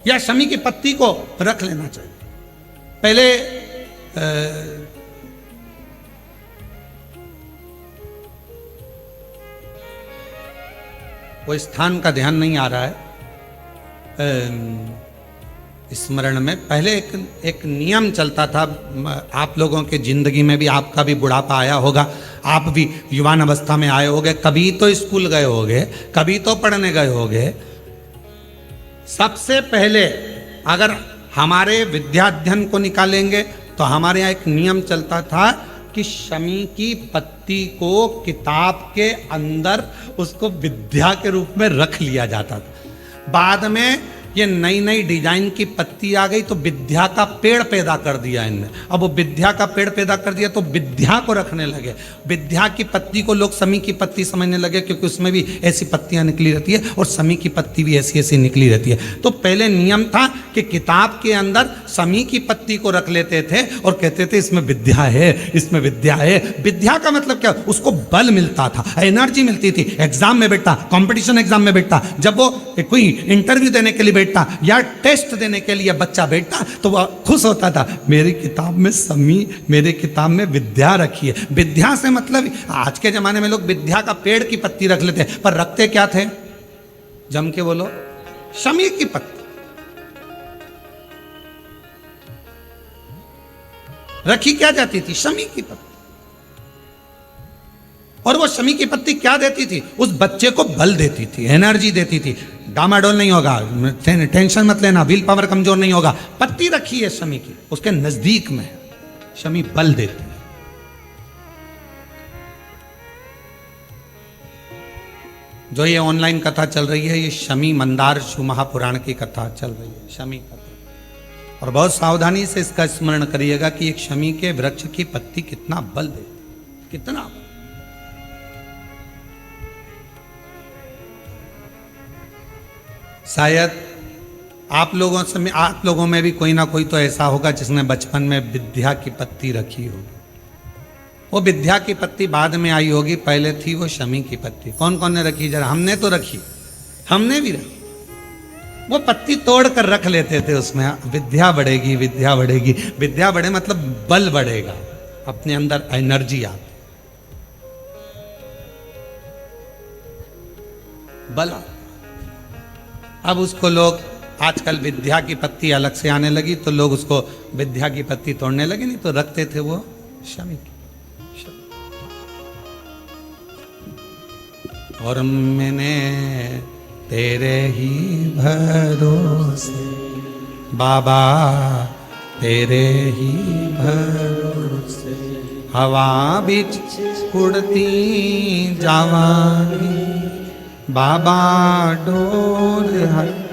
या शमी की पत्ती को रख लेना चाहिए। पहले वो स्थान का ध्यान नहीं आ रहा है स्मरण में, पहले एक नियम चलता था, आप लोगों के जिंदगी में भी, आपका भी बुढ़ापा आया होगा, आप भी युवान अवस्था में आए होंगे, कभी तो स्कूल गए होंगे, कभी तो पढ़ने गए होंगे। सबसे पहले अगर हमारे विद्याध्ययन को निकालेंगे तो हमारे यहाँ एक नियम चलता था कि शमी की पत्ती को किताब के अंदर उसको विद्या के रूप में रख लिया जाता था। बाद में ये नई नई डिजाइन की पत्ती आ गई तो विद्या का पेड़ पैदा कर दिया इनने। अब वो विद्या का पेड़ पैदा कर दिया तो विद्या को रखने लगे। विद्या की पत्ती को लोग शमी की पत्ती समझने लगे, क्योंकि उसमें भी ऐसी पत्तियां निकली रहती है और शमी की पत्ती भी ऐसी ऐसी निकली रहती है। तो पहले नियम था कि किताब के अंदर शमी की पत्ती को रख लेते थे और कहते थे इसमें विद्या है, इसमें विद्या है। विद्या का मतलब क्या, उसको बल मिलता था, एनर्जी मिलती थी। एग्जाम में बैठता, कंपटीशन एग्जाम में बैठता, जब वो कोई इंटरव्यू देने के लिए बैठता या टेस्ट देने के लिए बच्चा बैठता तो वह खुश होता था, मेरी किताब में शमी, मेरे किताब में विद्या रखी है। विद्या से मतलब आज के जमाने में लोग विद्या का पेड़ की पत्ती रख लेते हैं, पर रखते क्या थे, जम के बोलो, शमी की पत्ती। रखी क्या जाती थी, शमी की पत्ती। और वो शमी की पत्ती क्या देती थी, उस बच्चे को बल देती थी, एनर्जी देती थी। डामाडोल नहीं होगा, टेंशन मत लेना, विल पावर कमजोर नहीं होगा। पत्ती रखी है शमी की, उसके नजदीक में शमी बल देती है। जो ये ऑनलाइन कथा चल रही है, ये शमी मंदार शिव महापुराण की कथा चल रही है, शमी कथा। और बहुत सावधानी से इसका स्मरण करिएगा कि एक शमी के वृक्ष की पत्ती कितना बल दे, कितना बल। शायद आप लोगों में भी कोई ना कोई तो ऐसा होगा जिसने बचपन में विद्या की पत्ती रखी होगी। वो विद्या की पत्ती बाद में आई होगी, पहले थी वो शमी की पत्ती। कौन कौन ने रखी, जरा हमने तो रखी, हमने भी रखी। वो पत्ती तोड़ कर रख लेते थे, उसमें विद्या बढ़ेगी, विद्या बढ़ेगी। विद्या बढ़े मतलब बल बढ़ेगा, अपने अंदर एनर्जी आती, बल। अब उसको लोग, आजकल विद्या की पत्ती अलग से आने लगी तो लोग उसको विद्या की पत्ती तोड़ने लगे, नहीं तो रखते थे वो शमी की। और मैंने तेरे ही भरोसे बाबा, तेरे ही भरोसे हवा बिच उड़ती जावानी, बाबा डोल हटो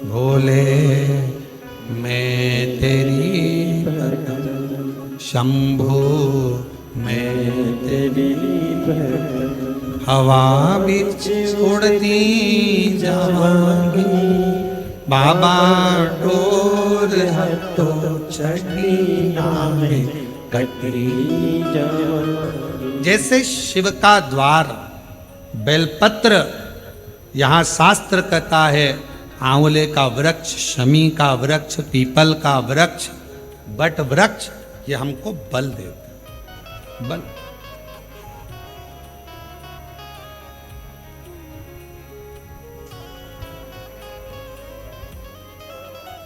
भोले, मैं तेरी शंभो, मैं तेरी हवा बिच उड़ती जावांगी, बाबा डोर हटो चढ़ी नामे कटरी जावांगी। जैसे शिव का द्वार बेलपत्र, यहाँ शास्त्र कहता है आंवले का वृक्ष, शमी का वृक्ष, पीपल का वृक्ष, बट वृक्ष, ये हमको बल देता है, बल।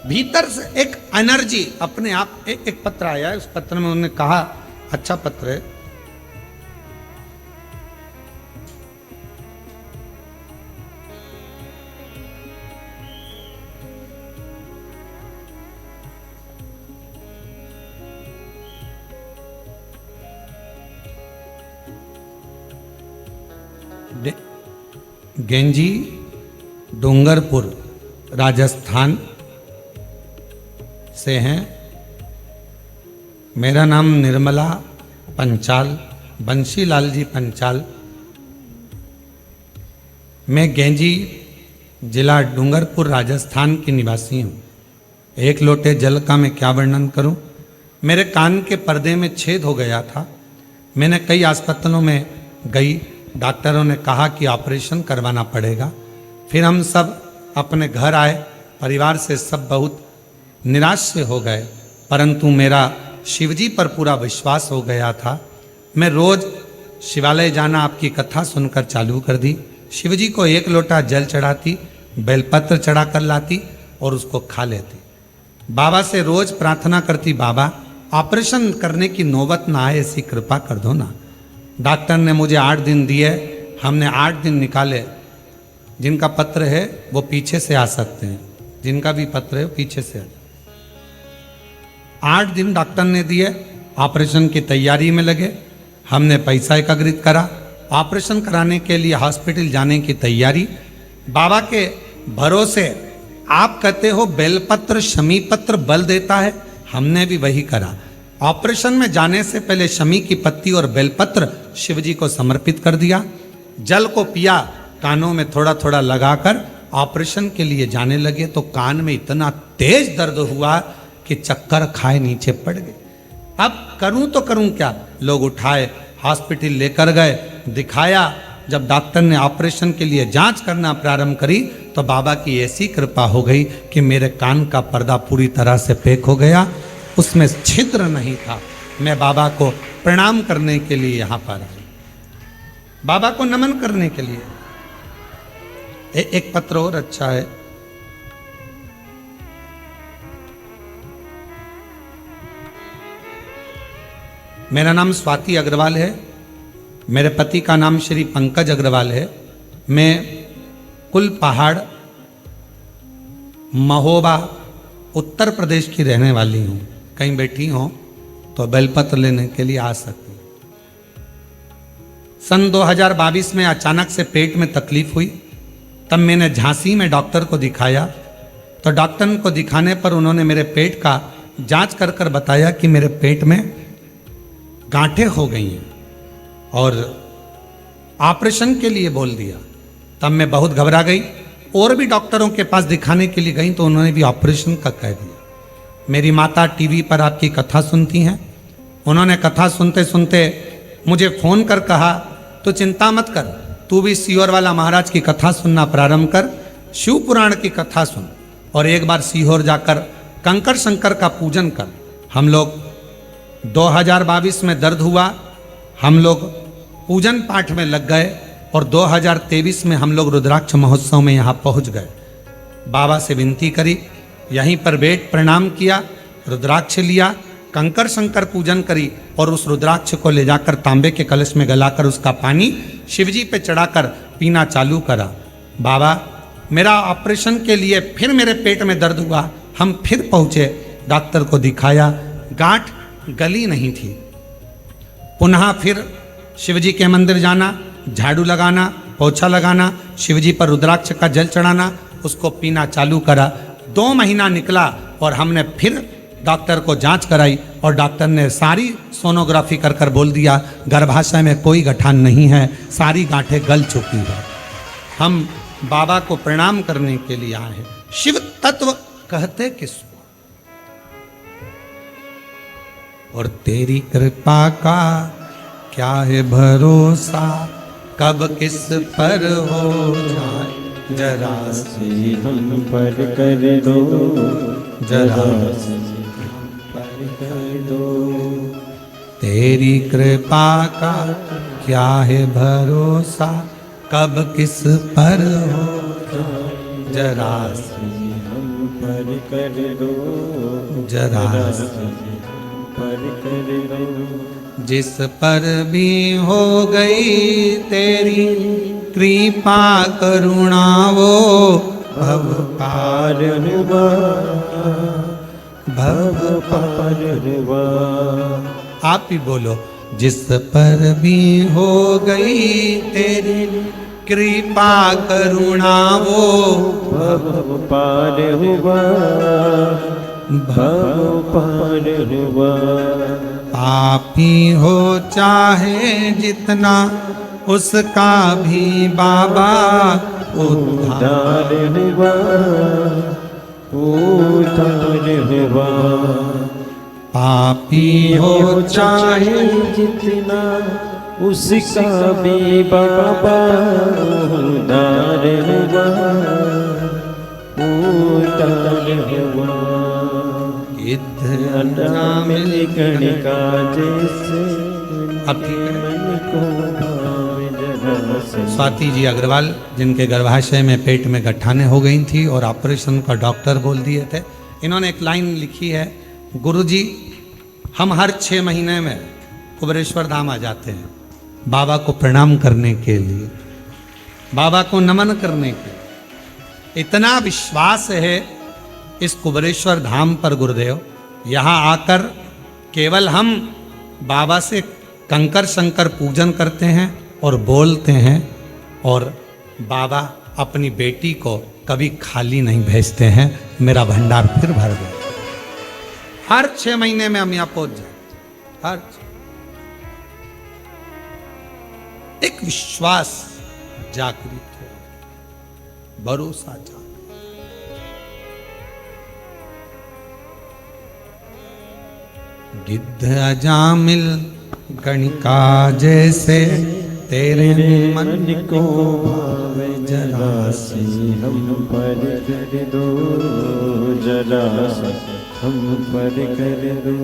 भीतर से एक एनर्जी अपने आप। एक पत्र आया है, उस पत्र में उन्होंने कहा, अच्छा पत्र है, गेंजी डूंगरपुर राजस्थान से हैं। मेरा नाम निर्मला पंचाल, बंशीलाल जी पंचाल। मैं गेंजी जिला डूंगरपुर राजस्थान की निवासी हूँ। एक लोटे जल का मैं क्या वर्णन करूँ। मेरे कान के पर्दे में छेद हो गया था। मैंने कई अस्पतालों में गई, डॉक्टरों ने कहा कि ऑपरेशन करवाना पड़ेगा। फिर हम सब अपने घर आए, परिवार से सब बहुत निराश से हो गए, परंतु मेरा शिवजी पर पूरा विश्वास हो गया था। मैं रोज शिवालय जाना आपकी कथा सुनकर चालू कर दी। शिवजी को एक लोटा जल चढ़ाती, बेलपत्र चढ़ा कर लाती और उसको खा लेती। बाबा से रोज प्रार्थना करती, बाबा ऑपरेशन करने की नौबत ना आए, ऐसी कृपा कर दो ना। डॉक्टर ने मुझे 8 दिन दिए, हमने 8 दिन निकाले। जिनका पत्र है वो पीछे से आ सकते हैं, जिनका भी पत्र है वो पीछे से आ जाए। 8 दिन डॉक्टर ने दिए, ऑपरेशन की तैयारी में लगे। हमने पैसा एकत्रित करा, ऑपरेशन कराने के लिए हॉस्पिटल जाने की तैयारी। बाबा के भरोसे, आप कहते हो बेलपत्र शमी पत्र बल देता है, हमने भी वही करा। ऑपरेशन में जाने से पहले शमी की पत्ती और बेलपत्र शिवजी को समर्पित कर दिया। जल को पिया, कानों में थोड़ा थोड़ा लगाकर ऑपरेशन के लिए जाने लगे तो कान में इतना तेज दर्द हुआ कि चक्कर खाए नीचे पड़ गए। अब करूं तो करूं क्या। लोग उठाए, हॉस्पिटल लेकर गए, दिखाया। जब डॉक्टर ने ऑपरेशन के लिए जांच करना प्रारंभ करी तो बाबा की ऐसी कृपा हो गई कि मेरे कान का पर्दा पूरी तरह से पैक हो गया, उसमें छिद्र नहीं था। मैं बाबा को प्रणाम करने के लिए यहाँ पर आया, बाबा को नमन करने के लिए। एक पत्र और अच्छा है, मेरा नाम स्वाति अग्रवाल है, मेरे पति का नाम श्री पंकज अग्रवाल है। मैं कुल पहाड़ महोबा उत्तर प्रदेश की रहने वाली हूँ। कहीं बैठी हो तो बेलपत्र लेने के लिए आ सकती हूँ। सन 2022 में अचानक से पेट में तकलीफ हुई, तब मैंने झांसी में डॉक्टर को दिखाया। तो डॉक्टर को दिखाने पर उन्होंने मेरे पेट का जांच कर कर बताया कि मेरे पेट में गांठें हो गई हैं और ऑपरेशन के लिए बोल दिया। तब मैं बहुत घबरा गई। और भी डॉक्टरों के पास दिखाने के लिए गई तो उन्होंने भी ऑपरेशन का कह दिया। मेरी माता टीवी पर आपकी कथा सुनती हैं, उन्होंने कथा सुनते सुनते मुझे फ़ोन कर कहा, तो चिंता मत कर, तू भी सीहोर वाला महाराज की कथा सुनना प्रारंभ कर, शिव पुराण की कथा सुन और एक बार सीहोर जाकर कंकर शंकर का पूजन कर। हम लोग 2022 में दर्द हुआ, हम लोग पूजन पाठ में लग गए और 2023 में हम लोग रुद्राक्ष महोत्सव में यहाँ पहुँच गए। बाबा से विनती करी, यहीं पर बैठ प्रणाम किया, रुद्राक्ष लिया, कंकर शंकर पूजन करी और उस रुद्राक्ष को ले जाकर तांबे के कलश में गलाकर उसका पानी शिवजी पे चढ़ाकर पीना चालू करा। बाबा मेरा ऑपरेशन के लिए फिर मेरे पेट में दर्द हुआ, हम फिर पहुँचे, डॉक्टर को दिखाया, गांठ गली नहीं थी। पुनः फिर शिवजी के मंदिर जाना, झाड़ू लगाना, पोछा लगाना, शिवजी पर रुद्राक्ष का जल चढ़ाना, उसको पीना चालू करा। 2 महीना निकला और हमने फिर डॉक्टर को जांच कराई और डॉक्टर ने सारी सोनोग्राफी कर कर बोल दिया गर्भाशय में कोई गठान नहीं है, सारी गांठें गल चुकी है। हम बाबा को प्रणाम करने के लिए आए हैं। शिव तत्व कहते किसको? और तेरी कृपा का क्या है भरोसा, कब किस पर हो जाए जरा से हम पर कर दो, जरा से हम पर कर दो। तेरी कृपा का क्या है भरोसा, कब किस पर हो जरा से हम पर कर दो, जरा से हम पर कर दो। जिस पर भी हो गई तेरी कृपा करुणा वो भव पार हुआ, भव पार हुआ। आप ही बोलो। जिस पर भी हो गई तेरी कृपा करुणा वो भव पार हुआ, भव पार हुआ। पापी हो चाहे जितना उसका भी बाबा उद्धार उद्धार हुआ, उद्धार हुआ। पापी हो चाहे जितना उसका भी बाबा उद्धार हुआ, उद्धार हुआ। अनामिल कणिका जैसे अब ठीक है। मन को भावे जरा से। स्वाति जी अग्रवाल, जिनके गर्भाशय में पेट में गठाने हो गई थी और ऑपरेशन का डॉक्टर बोल दिए थे, इन्होंने एक लाइन लिखी है, गुरुजी हम हर 6 महीने में कुबेरेश्वर धाम आ जाते हैं बाबा को प्रणाम करने के लिए, बाबा को नमन करने के लिए। इतना विश्वास है इस कुबेरेश्वर धाम पर गुरुदेव, यहाँ आकर केवल हम बाबा से कंकर शंकर पूजन करते हैं और बोलते हैं, और बाबा अपनी बेटी को कभी खाली नहीं भेजते हैं, मेरा भंडार फिर भर दे। हर 6 महीने में हम यहाँ पहुंच जाए। हर एक विश्वास जागृत हो, भरोसा जागृत। गिद्ध अजामिल गणिका जैसे तेरे मन को भावे जरा से हम पर कर दो, जरा से हम पर कर दो।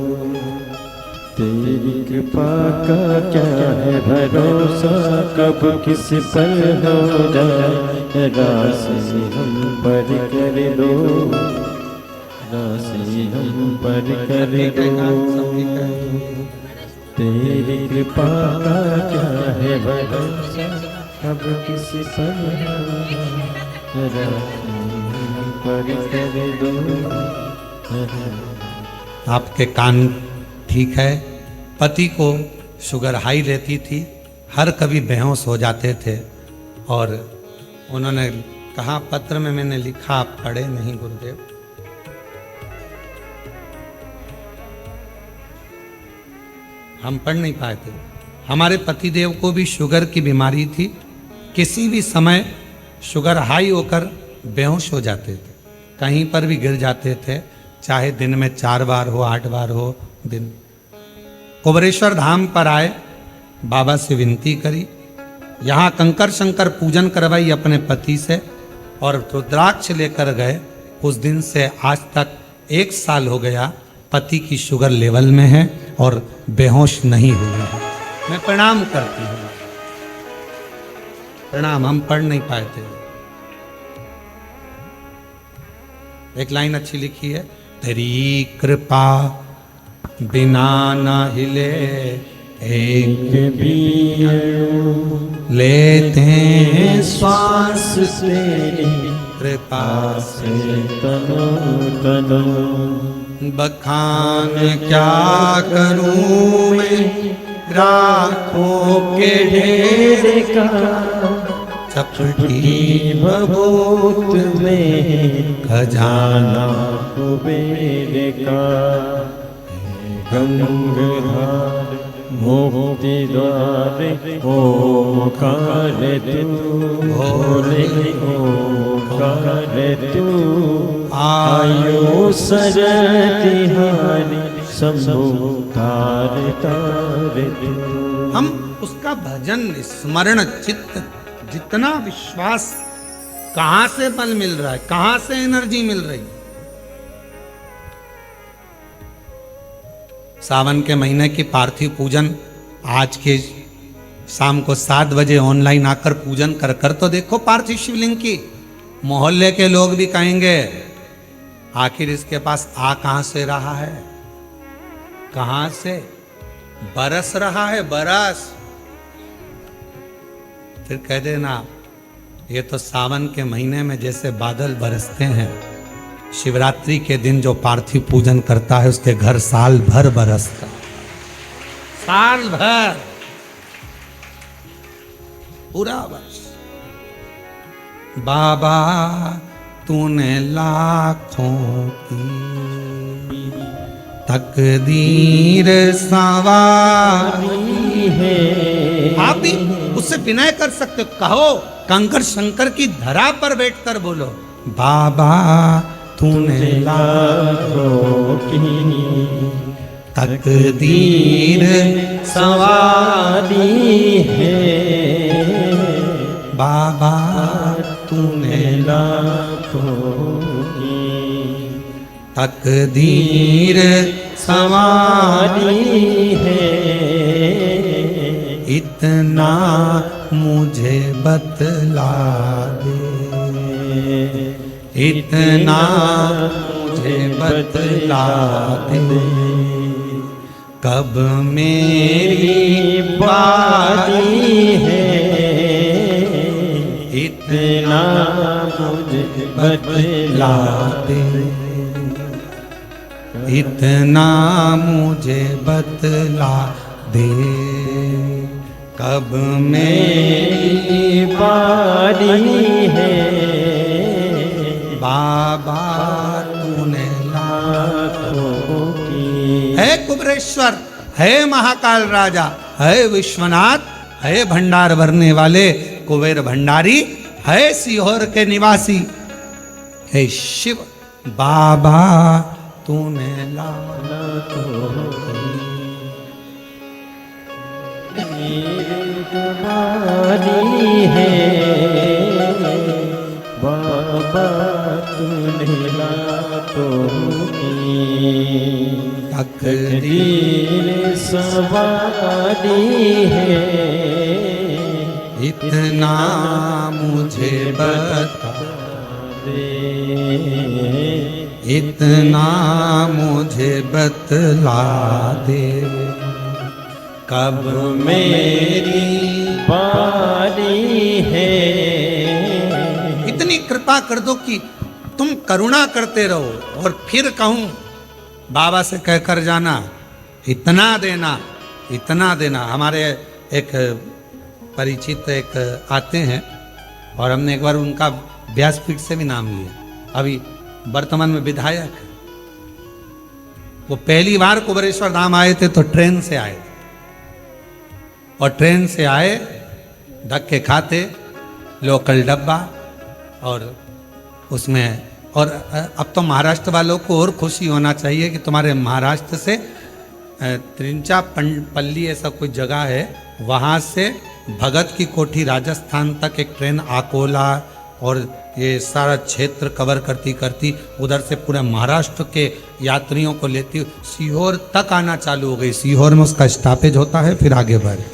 तेरी कृपा का क्या है भरोसा, कब किस पर हो जाए जरा से हम पर कर दो, जरा से हम पर कर दो। तेरी कृपा का क्या है भरोसा, कब किस पर हो जाए जरा से हम पर कर दो। आपके कान ठीक है? पति को शुगर हाई रहती थी, हर कभी बेहोश हो जाते थे, और उन्होंने कहा पत्र में मैंने लिखा, आप पढ़े नहीं गुरुदेव। हम पढ़ नहीं पाए थे। हमारे पतिदेव को भी शुगर की बीमारी थी, किसी भी समय शुगर हाई होकर बेहोश हो जाते थे, कहीं पर भी गिर जाते थे, चाहे दिन में 4 बार हो 8 बार हो दिन। कुबेरेश्वर धाम पर आए, बाबा से विनती करी, यहाँ कंकर शंकर पूजन करवाई अपने पति से, और रुद्राक्ष लेकर गए। उस दिन से आज तक 1 साल हो गया, पति की शुगर लेवल में है और बेहोश नहीं हुई है। मैं प्रणाम करती हूँ, प्रणाम। हम पढ़ नहीं पाए थे। एक लाइन अच्छी लिखी है, तेरी कृपा बिना न हिले एक भी लेते हैं श्वास तेरी कृपा से तनो तनो। बखान क्या करूं मैं राखों के ढेर का, चपटी भभूत में खजाना कुबेर का। गंगाधार मुक्ति द्वार ओंकार तू भोले ओंकार तू आयो सरतिहारी शंभु तार तार तू। हम उसका भजन स्मरण चित्त जितना विश्वास, कहां से बल मिल रहा है, कहां से एनर्जी मिल रही है। सावन के महीने की पार्थिव पूजन आज के शाम को 7 बजे ऑनलाइन आकर पूजन कर कर तो देखो पार्थिव शिवलिंग की। मोहल्ले के लोग भी कहेंगे आखिर इसके पास आ कहां से रहा है, कहां से बरस रहा है, बरस। फिर कह देना ये तो सावन के महीने में जैसे बादल बरसते हैं, शिवरात्रि के दिन जो पार्थिव पूजन करता है उसके घर साल भर बरसता, साल भर, पूरा वर्ष। बाबा तूने लाखों की तकदीर संवारी है। आप भी उससे विनय कर सकते हो, कहो कंकर शंकर की धरा पर बैठकर बोलो बाबा तूने लाखों की तकदीर सवारी है। बाबा तूने लाखों की तकदीर सवारी है। इतना मुझे बतला दे, इतना मुझे बतला दे, कब मेरी बारी है। इतना मुझे बतला दे, इतना मुझे बतला दे, कब मेरी बारी है। बाबा तूने लाखों की है कुबरेश्वर, है महाकाल राजा, है विश्वनाथ, है भंडार भरने वाले कुबेर भंडारी, है सीहोर के निवासी, है शिव बाबा तूने बारी है। बाबा तूने लाखों की तकदीर सवारी है। इतना मुझे बता दे, इतना मुझे बतला दे, कब मेरी बारी है। इतनी कृपा कर दो कि तुम करुणा करते रहो। और फिर कहूं बाबा से कहकर जाना इतना देना, इतना देना। हमारे एक परिचित एक आते हैं और हमने एक बार उनका व्यासपीठ से भी नाम लिया, अभी वर्तमान में विधायक है। वो पहली बार कुबरेश्वर धाम आए थे तो ट्रेन से आए थे, और ट्रेन से आए धक्के खाते, लोकल डब्बा, और उसमें। और अब तो महाराष्ट्र वालों को और खुशी होना चाहिए कि तुम्हारे महाराष्ट्र से त्रिंचापल्ली ऐसा कोई जगह है, वहाँ से भगत की कोठी राजस्थान तक एक ट्रेन अकोला और ये सारा क्षेत्र कवर करती करती उधर से पूरे महाराष्ट्र के यात्रियों को लेती सीहोर तक आना चालू हो गई। सीहोर में उसका स्टॉपेज होता है, फिर आगे बढ़े।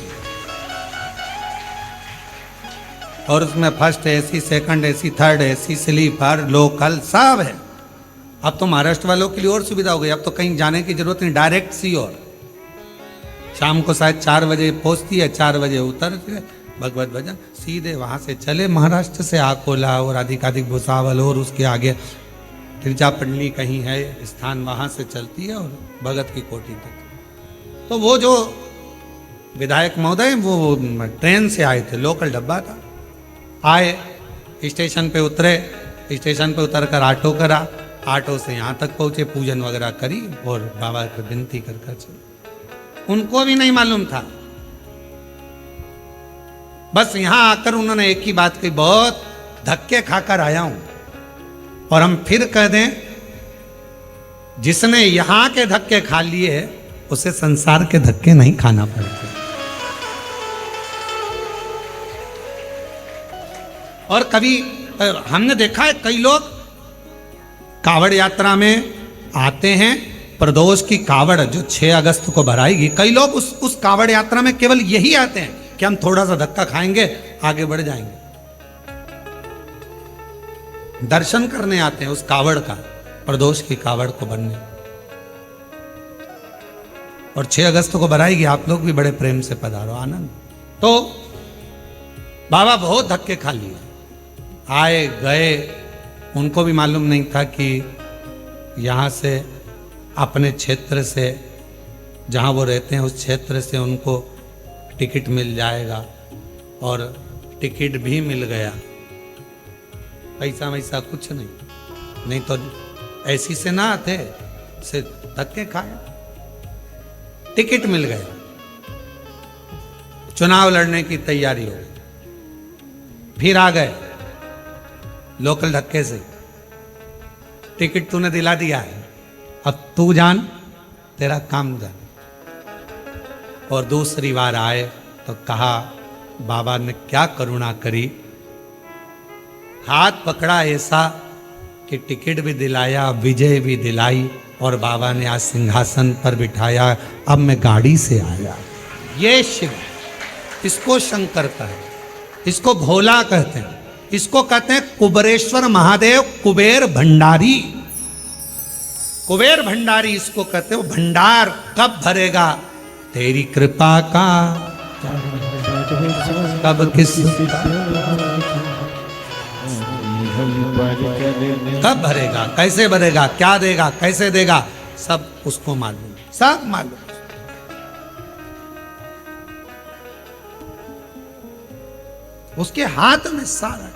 और उसमें first AC, second AC, third AC, sleeper, local सब है। अब तो महाराष्ट्र वालों के लिए और सुविधा हो गई, अब तो कहीं जाने की जरूरत नहीं, डायरेक्ट सीहोर। शाम को शायद 4 बजे पहुंचती है, 4 बजे उतर भगवत भजन सीधे वहां से चले महाराष्ट्र से अकोला और अधिकाधिक भुसावल और उसके आगे तिरचापल्ली कहीं है स्थान, वहां से चलती है और भगत की कोठी तक। तो वो जो विधायक महोदय वो ट्रेन से आए थे, लोकल डब्बा था। आए, स्टेशन पे उतरे, स्टेशन पे उतर कर ऑटो करा, ऑटो से यहाँ तक पहुँचे, पूजन वगैरह करी और बाबा को विनती कर कर चले। उनको भी नहीं मालूम था। बस यहाँ आकर उन्होंने एक ही बात कही, बहुत धक्के खाकर आया हूं। और हम फिर कह दें, जिसने यहां के धक्के खा लिए उसे संसार के धक्के नहीं खाना पड़ते। और कभी हमने देखा है कई लोग कावड़ यात्रा में आते हैं, प्रदोष की कावड़ जो 6 अगस्त को भराएगी, कई लोग उस कावड़ यात्रा में केवल यही आते हैं कि हम थोड़ा सा धक्का खाएंगे, आगे बढ़ जाएंगे। दर्शन करने आते हैं उस कावड़ का, प्रदोष की कावड़ को भरने। और 6 अगस्त को भराएगी, आप लोग भी बड़े प्रेम से पधारो, आनंद। तो बाबा बहुत धक्के खा लिए, आए गए, उनको भी मालूम नहीं था कि यहाँ से अपने क्षेत्र से, जहाँ वो रहते हैं उस क्षेत्र से उनको टिकट मिल जाएगा। और टिकट भी मिल गया, पैसा वैसा कुछ नहीं तो ऐसी से ना आते, से धक्के खाया, टिकट मिल गया। चुनाव लड़ने की तैयारी हो गई, फिर आ गए लोकल धक्के से, टिकट तूने दिला दिया है, अब तू जान, तेरा काम जान। और दूसरी बार आए तो कहा, बाबा ने क्या करुणा करी, हाथ पकड़ा ऐसा कि टिकट भी दिलाया, विजय भी दिलाई, और बाबा ने आज सिंहासन पर बिठाया। अब मैं गाड़ी से आया। ये शिव, इसको शंकर कहते, इसको भोला कहते हैं, इसको कहते हैं कुबेरेश्वर महादेव, कुबेर भंडारी। कुबेर भंडारी इसको कहते हैं। वो भंडार कब भरेगा, तेरी कृपा का कब किस कब भरेगा, कैसे भरेगा, क्या देगा, कैसे देगा, सब उसको मालूम, सब मालूम। उसके हाथ में सारा।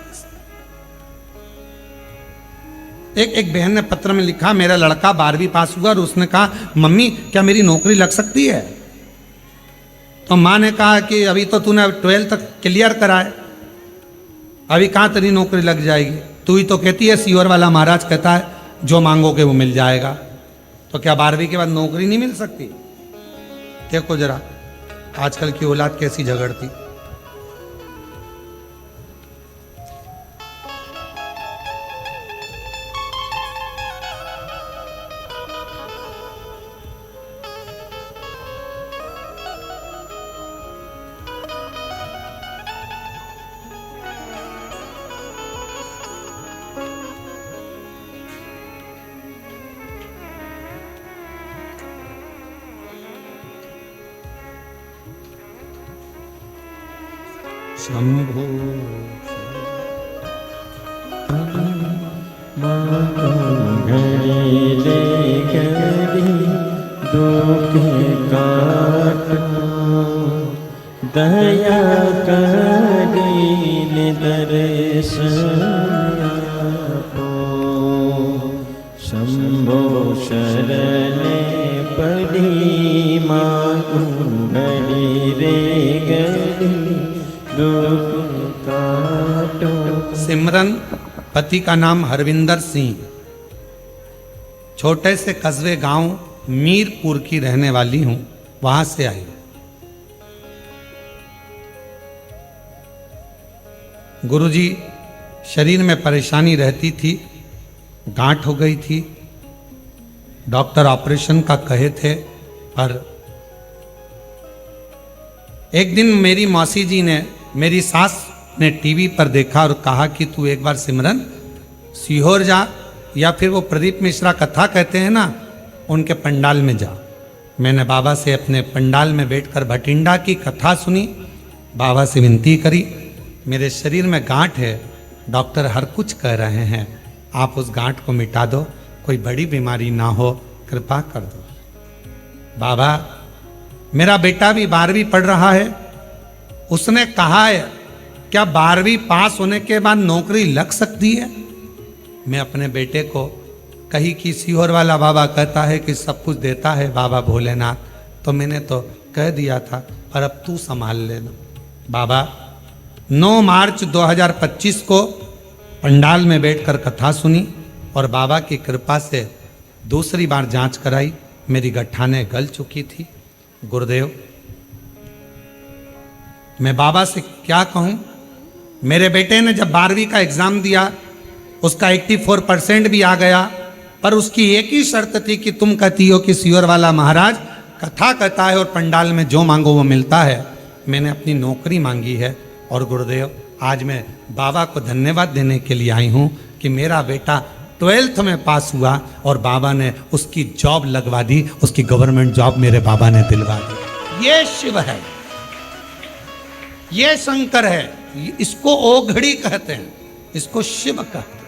एक बहन ने पत्र में लिखा, मेरा लड़का 12वीं पास हुआ और उसने कहा, मम्मी क्या मेरी नौकरी लग सकती है? तो माँ ने कहा कि अभी तो तूने 12th तक क्लियर करा है, अभी कहाँ तेरी नौकरी लग जाएगी? तू ही तो कहती है, सीहोर वाला महाराज कहता है जो मांगोगे वो मिल जाएगा। तो क्या 12वीं के बाद नौकरी नहीं मिल सकती? देखो जरा आजकल की औलाद कैसी झगड़ती। शंभो घड़ीले घड़ी दुख काटो, दया करील दर्शन आपो। शंभो शरणे पड़ी मांगू, घड़ी रे घड़ी सिमरन, पति का नाम हरविंदर सिंह, छोटे से कस्बे गांव मीरपुर की रहने वाली हूं, वहां से आई। गुरुजी, शरीर में परेशानी रहती थी, गांठ हो गई थी, डॉक्टर ऑपरेशन का कहे थे, पर एक दिन मेरी मौसी जी ने, मेरी सास ने टीवी पर देखा और कहा कि तू एक बार सिमरन सीहोर जा, या फिर वो प्रदीप मिश्रा कथा कहते हैं ना, उनके पंडाल में जा। मैंने बाबा से अपने पंडाल में बैठकर भटिंडा की कथा सुनी, बाबा से विनती करी, मेरे शरीर में गांठ है, डॉक्टर हर कुछ कह रहे हैं, आप उस गांठ को मिटा दो, कोई बड़ी बीमारी ना हो, कृपा कर दो। बाबा, मेरा बेटा भी 12वीं पढ़ रहा है, उसने कहा है क्या 12वीं पास होने के बाद नौकरी लग सकती है? मैं अपने बेटे को कही कि सीहोर वाला बाबा कहता है कि सब कुछ देता है बाबा भोलेनाथ, तो मैंने तो कह दिया था, पर अब तू संभाल लेना। बाबा 9 मार्च 2025 को पंडाल में बैठकर कथा सुनी और बाबा की कृपा से दूसरी बार जांच कराई, मेरी गठाने गल चुकी थी। गुरुदेव, मैं बाबा से क्या कहूं? मेरे बेटे ने जब 12वीं का एग्जाम दिया, उसका 84% भी आ गया, पर उसकी एक ही शर्त थी कि तुम कहती हो कि सीहोर वाला महाराज कथा कहता है और पंडाल में जो मांगो वो मिलता है। मैंने अपनी नौकरी मांगी है और गुरुदेव आज मैं बाबा को धन्यवाद देने के लिए आई हूँ कि मेरा बेटा 12th में पास हुआ और बाबा ने उसकी जॉब लगवा दी, उसकी गवर्नमेंट जॉब मेरे बाबा ने दिलवा दी। ये शिव है, ये शंकर है, इसको ओघड़ी कहते हैं, इसको शिव कहते हैं।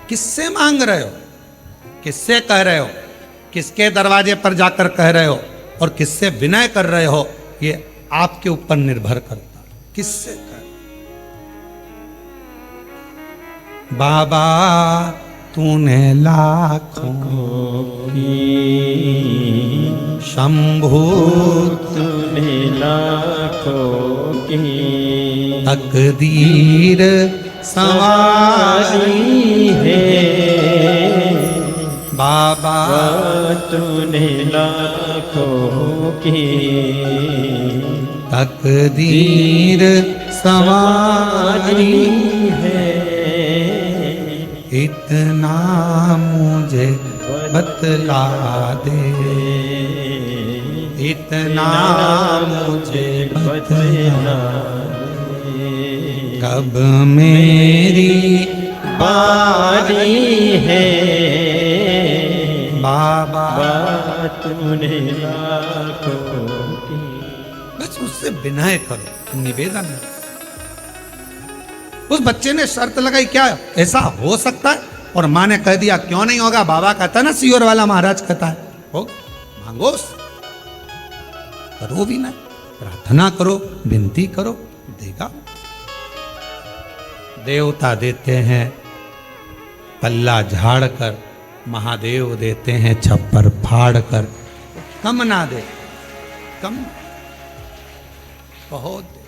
किससे मांग रहे हो, किससे कह रहे हो, किसके दरवाजे पर जाकर कह रहे हो और किससे विनय कर रहे हो, ये आपके ऊपर निर्भर करता है। किससे कह रहे हो? बाबा तूने लाखों की, शंभू तूने लाखों की तकदीर सवारी है। बाबा तूने लाखों की तकदीर सवारी है, इतना मुझे बतला दे, इतना मुझे बतला कब मेरी बारी है। बाबा तूने लाखों की। बस उससे विनय करो, निवेदन है। उस बच्चे ने शर्त लगाई, क्या ऐसा हो सकता है? और माँ ने कह दिया क्यों नहीं होगा, बाबा कहता ना सीहोर वाला महाराज कहता है, हो मांगो, करो विनय, प्रार्थना करो, विनती करो, देगा। देवता देते हैं पल्ला झाड़ कर, महादेव देते हैं छप्पर फाड़ कर। कम ना दे, कम बहुत दे।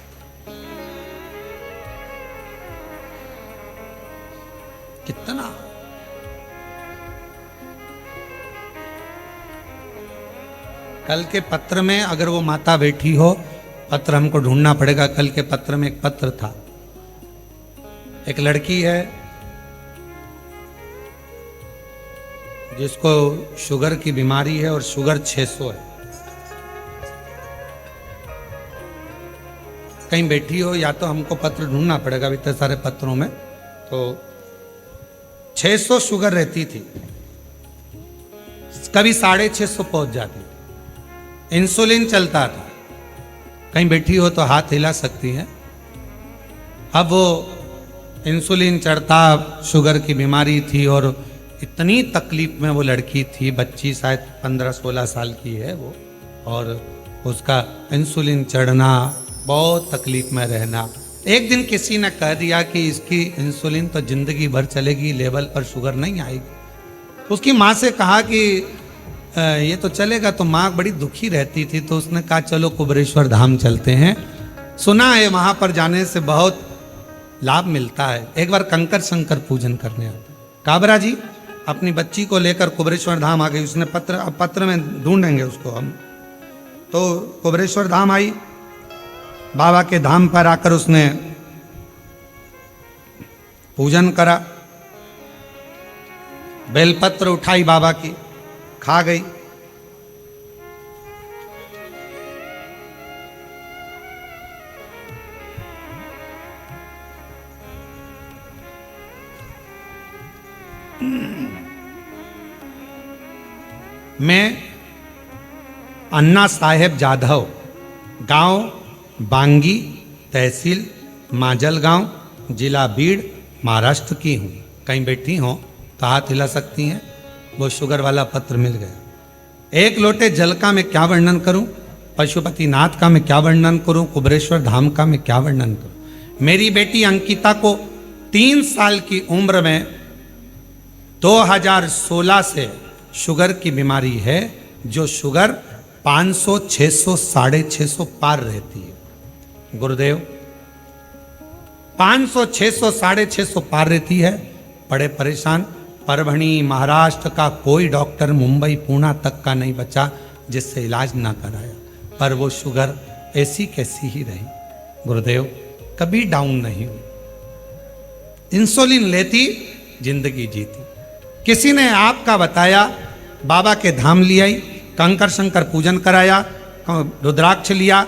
कितना? कल के पत्र में अगर वो माता बैठी हो, पत्र हमको ढूंढना पड़ेगा। कल के पत्र में एक पत्र था, एक लड़की है जिसको शुगर की बीमारी है और शुगर 600 है। कहीं बैठी हो, या तो हमको पत्र ढूंढना पड़ेगा इतने सारे पत्रों में। तो 600 शुगर रहती थी, कभी 650 पहुंच जाती थी। इंसुलिन चलता था, कहीं बैठी हो तो हाथ हिला सकती है। अब वो इंसुलिन चढ़ता, शुगर की बीमारी थी और इतनी तकलीफ में वो लड़की थी, बच्ची शायद 15-16 साल की है वो, और उसका इंसुलिन चढ़ना, बहुत तकलीफ में रहना। एक दिन किसी ने कह दिया कि इसकी इंसुलिन तो जिंदगी भर चलेगी, लेवल पर शुगर नहीं आएगी। उसकी माँ से कहा कि ये तो चलेगा, तो माँ बड़ी दुखी रहती थी। तो उसने कहा चलो कुबरेश्वर धाम चलते हैं, सुना है वहाँ पर जाने से बहुत लाभ मिलता है। एक बार कंकर शंकर पूजन करने आते। काबरा जी अपनी बच्ची को लेकर कुबरेश्वर धाम आ गई। उसने पत्र में ढूंढेंगे उसको हम। तो कुबरेश्वर धाम आई, बाबा के धाम पर आकर उसने पूजन करा, बेलपत्र उठाई बाबा की, खा गई। मैं अन्ना साहेब जाधव, गांव बांगी, तहसील माजलगांव, जिला बीड़, महाराष्ट्र की हूँ। कहीं बैठी हो तो हाथ हिला सकती हैं। वो शुगर वाला पत्र मिल गया। एक लोटे जल का मैं क्या वर्णन करूं, पशुपतिनाथ का मैं क्या वर्णन करूं, कुबरेश्वर धाम का मैं क्या वर्णन करूं। मेरी बेटी अंकिता को 3 साल की उम्र में 2016 से शुगर की बीमारी है, जो शुगर 500, 600, 650 पार रहती है। गुरुदेव 500, 600, 650 पार रहती है। बड़े परेशान। परभणी महाराष्ट्र का कोई डॉक्टर मुंबई पूना तक का नहीं बचा जिससे इलाज ना कराया, पर वो शुगर ऐसी कैसी ही रही। गुरुदेव कभी डाउन नहीं हुई, इंसुलिन लेती, जिंदगी जीती। किसी ने आपका बताया, बाबा के धाम ले आई, कंकर शंकर पूजन कराया, रुद्राक्ष लिया,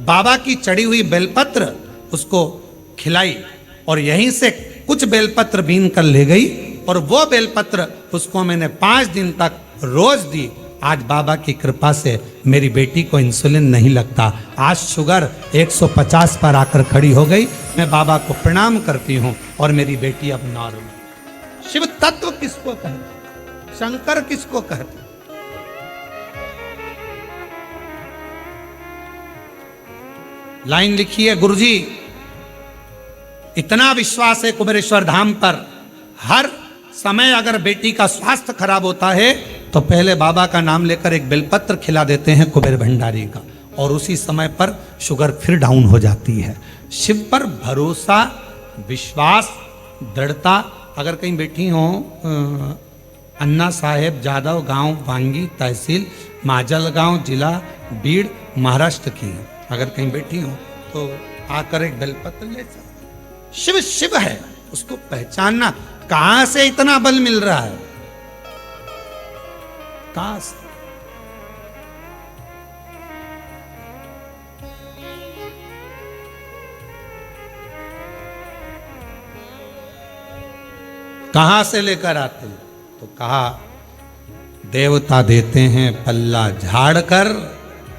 बाबा की चढ़ी हुई बेलपत्र उसको खिलाई और यहीं से कुछ बेलपत्र बीन कर ले गई और वो बेलपत्र उसको मैंने 5 दिन तक रोज दी। आज बाबा की कृपा से मेरी बेटी को इंसुलिन नहीं लगता। आज शुगर 150 पर आकर खड़ी हो गई। मैं बाबा को प्रणाम करती हूँ और मेरी बेटी अब नॉर्मल। शिव तत्व किसको कहते, शंकर किसको कहते? लाइन लिखी है, गुरुजी इतना विश्वास है कुबेरेश्वर धाम पर, हर समय अगर बेटी का स्वास्थ्य खराब होता है तो पहले बाबा का नाम लेकर एक बेलपत्र खिला देते हैं कुबेर भंडारी का, और उसी समय पर शुगर फिर डाउन हो जाती है। शिव पर भरोसा, विश्वास, दृढ़ता। अगर कहीं बैठी हो अन्ना साहेब जादव गांव वांगी तहसील माजलगांव जिला बीड़ महाराष्ट्र की है, अगर कहीं बैठी हो तो आकर एक बेलपत्र ले सकते। शिव शिव है, उसको पहचानना। कहां से इतना बल मिल रहा है, कहां से? कहां से लेकर आते हैं? तो कहा देवता देते हैं पल्ला झाड़ कर,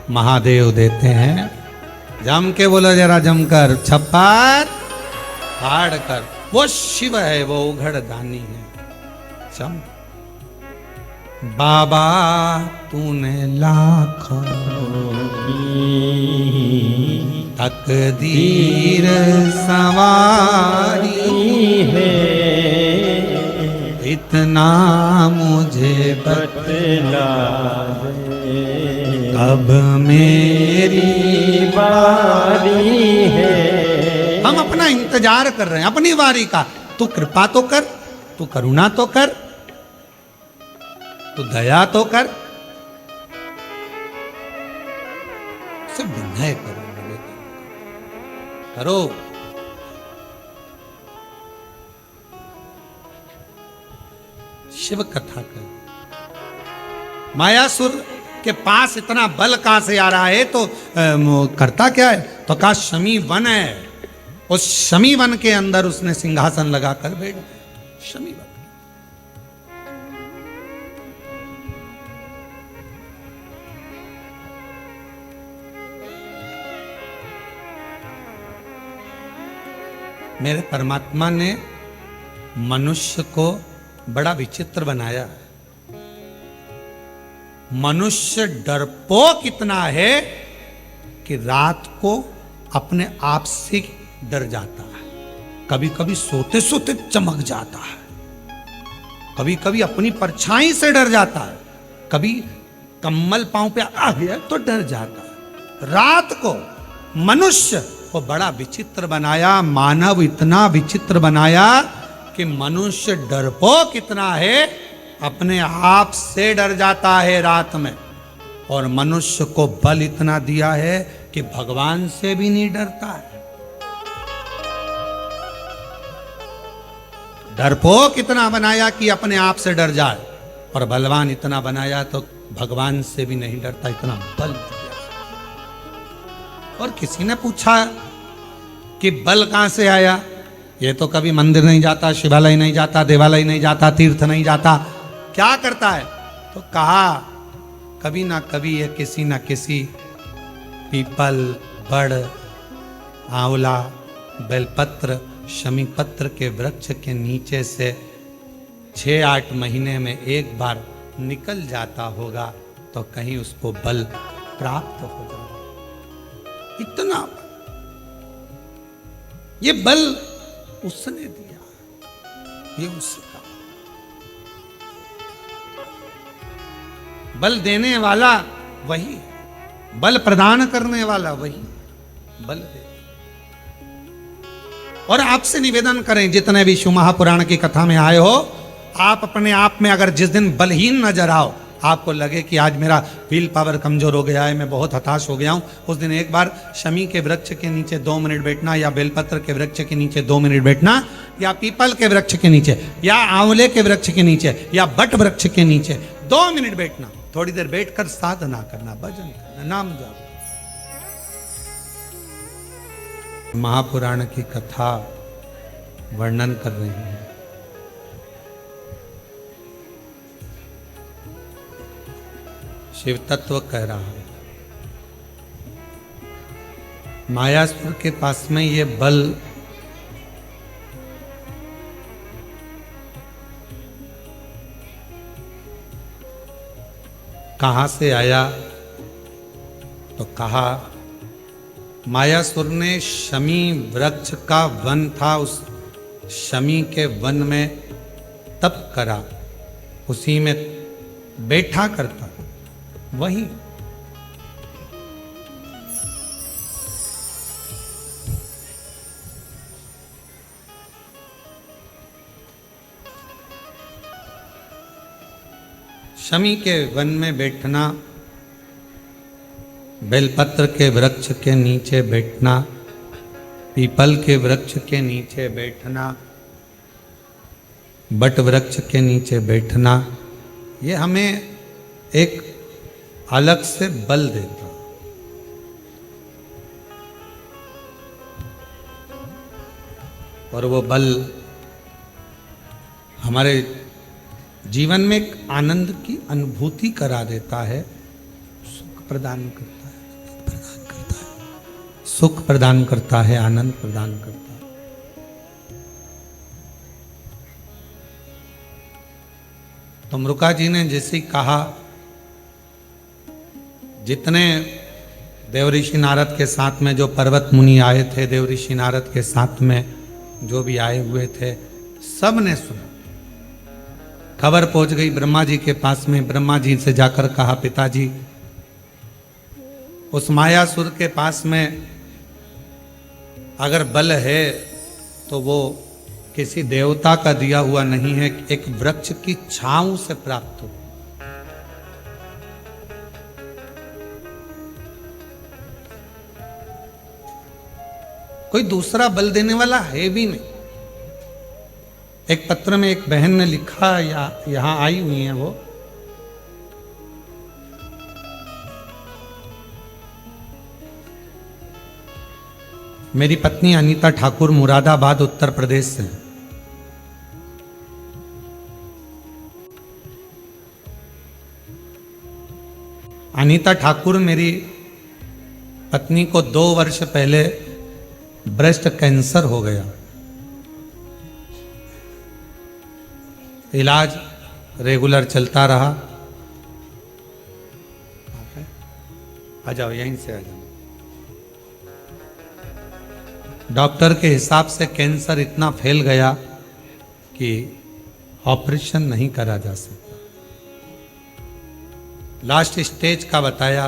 महादेव देते हैं जम के, बोलो जरा जमकर, छप्पर फाड़ कर। वो शिव है, वो उघड़ दानी है। चम बाबा तूने लाखों तकदीर सवारी है, इतना मुझे बतला अब मेरी बारी है। हम अपना इंतजार कर रहे हैं अपनी बारी का। तू कृपा तो कर, तू करुणा तो कर, तू दया तो कर। सब विनय करो, करो। शिव कथा कर। मायासुर के पास इतना बल कहां से आ रहा है? तो करता क्या है? तो कहा शमी वन है, उस शमी वन के अंदर उसने सिंहासन लगाकर बैठ गया। शमी वन। मेरे परमात्मा ने मनुष्य को बड़ा विचित्र बनाया है। मनुष्य डरपोक इतना है कि रात को अपने आप से डर जाता है, कभी कभी सोते सोते चमक जाता है, कभी कभी अपनी परछाई से डर जाता है, कभी कम्बल पांव पे आ गया तो डर जाता है। रात को मनुष्य को बड़ा विचित्र बनाया, मानव इतना विचित्र बनाया कि मनुष्य डरपोक इतना है, अपने आप से डर जाता है रात में। और मनुष्य को बल इतना दिया है कि भगवान से भी नहीं डरता है। डरपोक इतना बनाया कि अपने आप से डर जाए, और बलवान इतना बनाया तो भगवान से भी नहीं डरता, इतना बल दिया। और किसी ने पूछा कि बल कहां से आया? ये तो कभी मंदिर नहीं जाता, शिवालय नहीं जाता, देवालय नहीं जाता, तीर्थ नहीं जाता, क्या करता है? तो कहा कभी ना कभी ये किसी ना किसी पीपल, बड़, आंवला, बेलपत्र, शमी पत्र के वृक्ष के नीचे से 6-8 महीने में एक बार निकल जाता होगा तो कहीं उसको बल प्राप्त हो जाए। इतना ये बल उसने दिया, ये उसका बल देने वाला वही, बल प्रदान करने वाला वही बल दे। और आपसे निवेदन करें, जितने भी शिव महापुराण की कथा में आए हो, आप अपने आप में अगर जिस दिन बलहीन नजर आओ, आपको लगे कि आज मेरा व्हील पावर कमजोर हो गया है, मैं बहुत हताश हो गया हूं, उस दिन एक बार शमी के वृक्ष के नीचे 2 मिनट बैठना, या बेलपत्र के वृक्ष के नीचे 2 मिनट बैठना, या पीपल के वृक्ष के नीचे, या आंवले के वृक्ष के नीचे, या बट वृक्ष के नीचे 2 मिनट बैठना, थोड़ी देर बैठकर साधना करना, भजन करना, नाम जाप। महापुराण की कथा वर्णन कर रही है। शिव तत्व कह रहा है, मायासुर के पास में ये बल कहां से आया, तो कहा मायासुर ने शमी वृक्ष का वन था, उस शमी के वन में तप करा, उसी में बैठा करता, वही शमी के वन में बैठना, बेलपत्र के वृक्ष के नीचे बैठना, पीपल के वृक्ष के नीचे बैठना, बट वृक्ष के नीचे बैठना, ये हमें एक अलग से बल देता। और वो बल हमारे जीवन में एक आनंद की अनुभूति करा देता है, सुख प्रदान करता है, सुख प्रदान करता है, आनंद प्रदान करता है। तो मृका जी ने जैसे ही कहा, जितने देवऋषि नारद के साथ में जो पर्वत मुनि आए थे, देवऋषि नारद के साथ में जो भी आए हुए थे, सब ने सुना। खबर पहुंच गई ब्रह्मा जी के पास में। ब्रह्मा जी से जाकर कहा, पिताजी, उस मायासुर के पास में अगर बल है तो वो किसी देवता का दिया हुआ नहीं है, एक वृक्ष की छांव से प्राप्त हो। कोई दूसरा बल देने वाला है भी नहीं। एक पत्र में एक बहन ने लिखा, या यहां आई हुई है वो, मेरी पत्नी अनीता ठाकुर मुरादाबाद उत्तर प्रदेश से। अनीता ठाकुर मेरी पत्नी को 2 वर्ष पहले ब्रेस्ट कैंसर हो गया। इलाज रेगुलर चलता रहा। आ जाओ, यहीं से आ जाओ। डॉक्टर के हिसाब से कैंसर इतना फैल गया कि ऑपरेशन नहीं करा जा सकता। लास्ट स्टेज का बताया,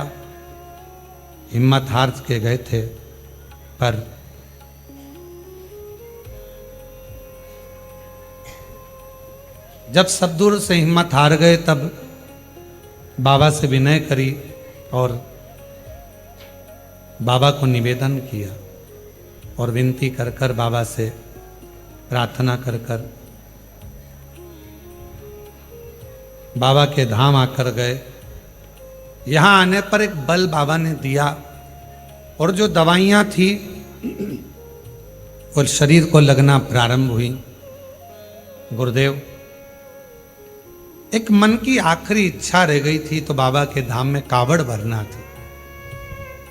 हिम्मत हार के गए थे, पर जब सब दूर से हिम्मत हार गए, तब बाबा से विनय करी और बाबा को निवेदन किया और विनती कर कर बाबा से प्रार्थना कर कर बाबा के धाम आकर गए। यहाँ आने पर एक बल बाबा ने दिया, और जो दवाइयाँ थी वो शरीर को लगना प्रारंभ हुई। गुरुदेव, एक मन की आखिरी इच्छा रह गई थी, तो बाबा के धाम में कावड़ भरना थी।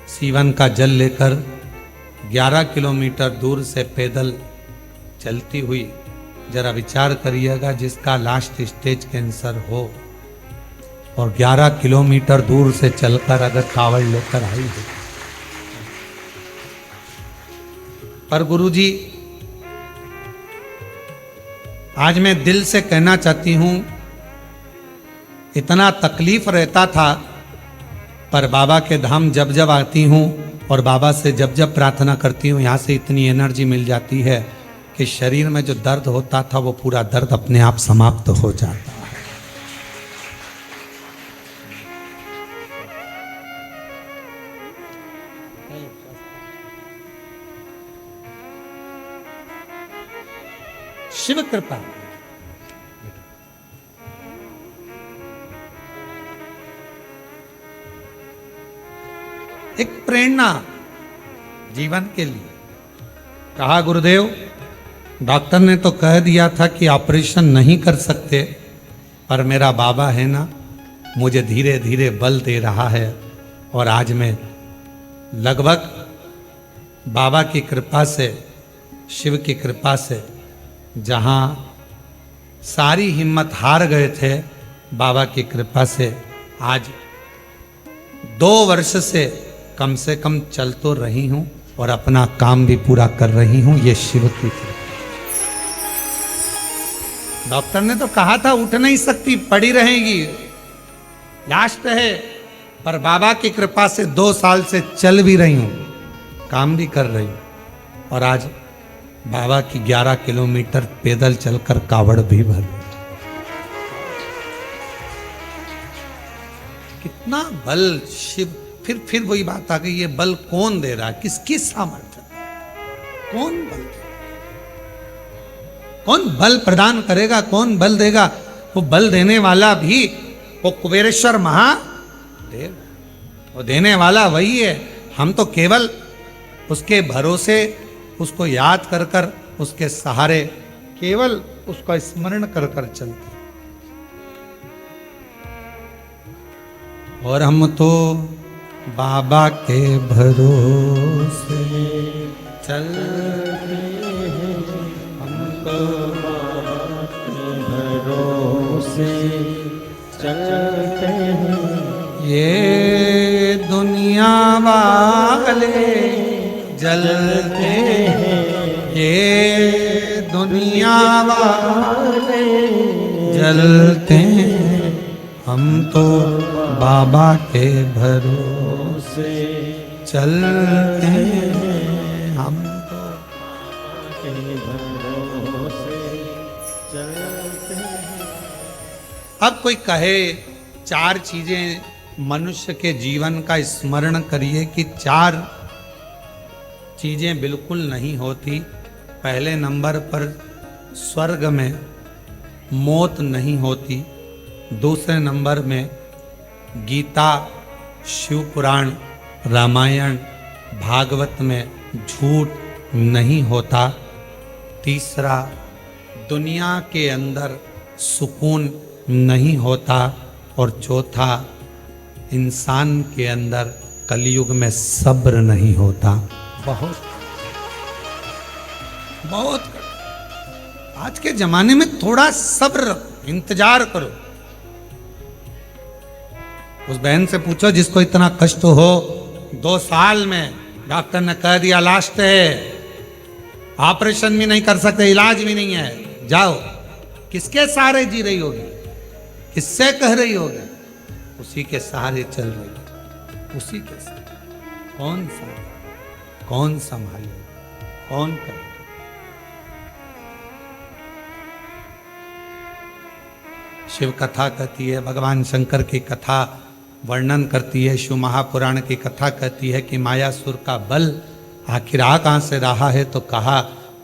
सीवन का जल लेकर 11 किलोमीटर दूर से पैदल चलती हुई। जरा विचार करिएगा, जिसका लास्ट स्टेज कैंसर हो और 11 किलोमीटर दूर से चलकर अगर कावड़ लेकर आई है। पर गुरुजी आज मैं दिल से कहना चाहती हूं, इतना तकलीफ रहता था, पर बाबा के धाम जब जब आती हूं और बाबा से जब जब प्रार्थना करती हूं, यहाँ से इतनी एनर्जी मिल जाती है कि शरीर में जो दर्द होता था वो पूरा दर्द अपने आप समाप्त हो जाता है। शिव कृपा। एक प्रेरणा जीवन के लिए। कहा गुरुदेव, डॉक्टर ने तो कह दिया था कि ऑपरेशन नहीं कर सकते, पर मेरा बाबा है ना, मुझे धीरे धीरे बल दे रहा है। और आज मैं लगभग बाबा की कृपा से, शिव की कृपा से, जहाँ सारी हिम्मत हार गए थे, बाबा की कृपा से आज 2 वर्ष से कम चल तो रही हूं और अपना काम भी पूरा कर रही हूं। ये शिव की कृपा। डॉक्टर ने तो कहा था उठ नहीं सकती, पड़ी रहेगी, लास्ट है, पर बाबा की कृपा से 2 साल से चल भी रही हूं, काम भी कर रही हूं। और आज बाबा की 11 किलोमीटर पैदल चलकर कावड़ भी भर। कितना बल शिव। फिर वही बात आ गई, ये बल कौन दे रहा है, किसकी सामर्थ्य, कौन बल, कौन बल प्रदान करेगा, कौन बल देगा? वो बल देने वाला भी वो कुबेरेश्वर महादेव, वो देने वाला वही है। हम तो केवल उसके भरोसे, उसको याद कर कर, उसके सहारे केवल उसका स्मरण कर कर चलते। और हम तो बाबा के भरोसे चलते हैं, हम तो बाबा के भरोसे चलते हैं। ये दुनिया वाले जलते हैं, ये दुनिया वाले जलते हैं, हम तो बाबा के भरोसे चलते हैं, हम तो बाबा के भरोसे चलते हैं। अब कोई कहे 4 चीजें मनुष्य के जीवन का स्मरण करिए कि 4 चीजें बिल्कुल नहीं होती। पहले नंबर पर स्वर्ग में मौत नहीं होती, दूसरे नंबर में गीता, शिव पुराण, रामायण, भागवत में झूठ नहीं होता, तीसरा दुनिया के अंदर सुकून नहीं होता, और चौथा इंसान के अंदर कलयुग में सब्र नहीं होता। बहुत बहुत आज के जमाने में थोड़ा सब्र रखो, इंतजार करो। उस बहन से पूछो जिसको इतना कष्ट हो, 2 साल में डॉक्टर ने कह दिया लास्ट है, ऑपरेशन भी नहीं कर सकते, इलाज भी नहीं है, जाओ। किसके सहारे जी रही होगी, किससे कह रही होगी? उसी के सहारे चल रही है, उसी के सहारे। कौन संभाले, कौन करे? शिव कथा कहती है, भगवान शंकर की कथा वर्णन करती है, शिव महापुराण की कथा कहती है कि मायासुर का बल आखिर आ कहाँ से रहा है, तो कहा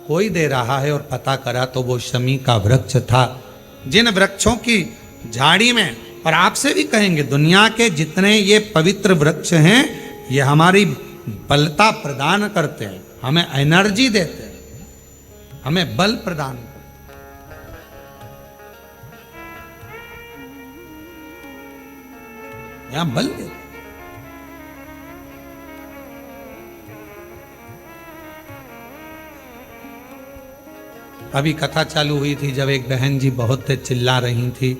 कोई दे रहा है, और पता करा तो वो शमी का वृक्ष था। जिन वृक्षों की झाड़ी में, और आपसे भी कहेंगे, दुनिया के जितने ये पवित्र वृक्ष हैं, ये हमारी बलता प्रदान करते हैं, हमें एनर्जी देते हैं, हमें बल प्रदान करते हैं। यहां बल देते। अभी कथा चालू हुई थी जब एक बहन जी बहुत चिल्ला रही थी,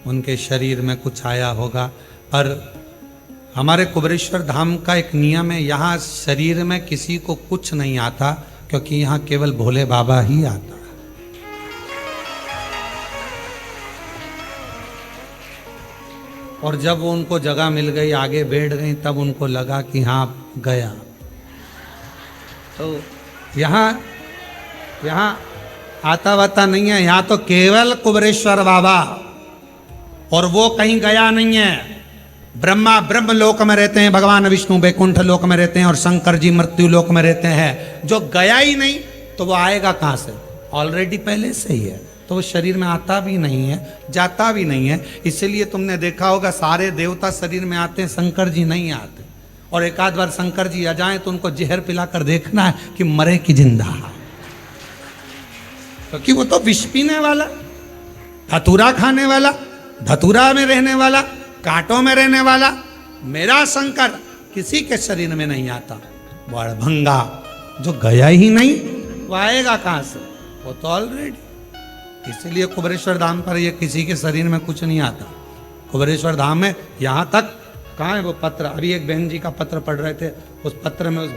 उनके शरीर में कुछ आया होगा। पर हमारे कुबेरेश्वर धाम का एक नियम है, यहाँ शरीर में किसी को कुछ नहीं आता, क्योंकि यहाँ केवल भोले बाबा ही आता है। और जब वो उनको जगह मिल गई, आगे बैठ गई, तब उनको लगा कि हाँ गया। तो यहाँ आता वाता नहीं है, यहाँ तो केवल कुबेरेश्वर बाबा, और वो कहीं गया नहीं है। ब्रह्मा ब्रह्म लोक में रहते हैं, भगवान विष्णु वैकुंठ लोक में रहते हैं, और शंकर जी मृत्यु लोक में रहते हैं। जो गया ही नहीं तो वो आएगा कहाँ से? ऑलरेडी पहले से ही है, तो वो शरीर में आता भी नहीं है, जाता भी नहीं है। इसलिए तुमने देखा होगा सारे देवता शरीर में आते हैं, शंकर जी नहीं आते। और एक आध बार शंकर जी आ जाएं तो उनको जहर पिलाकर देखना है कि मरे कि जिंदा है, क्योंकि वो तो विष पीने वाला, धतूरा खाने वाला, धतूरा में रहने वाला, कांटों में रहने वाला। मेरा शंकर किसी के शरीर में नहीं आता। बड़भंगा जो गया ही नहीं वो आएगा कहां से? वो तो ऑलरेडी। इसीलिए कुबेरेश्वर धाम पर ये किसी के शरीर में कुछ नहीं आता। कुबेरेश्वर धाम में यहां तक, कहाँ है वो पत्र? अभी एक बहन जी का पत्र पढ़ रहे थे, उस पत्र में उस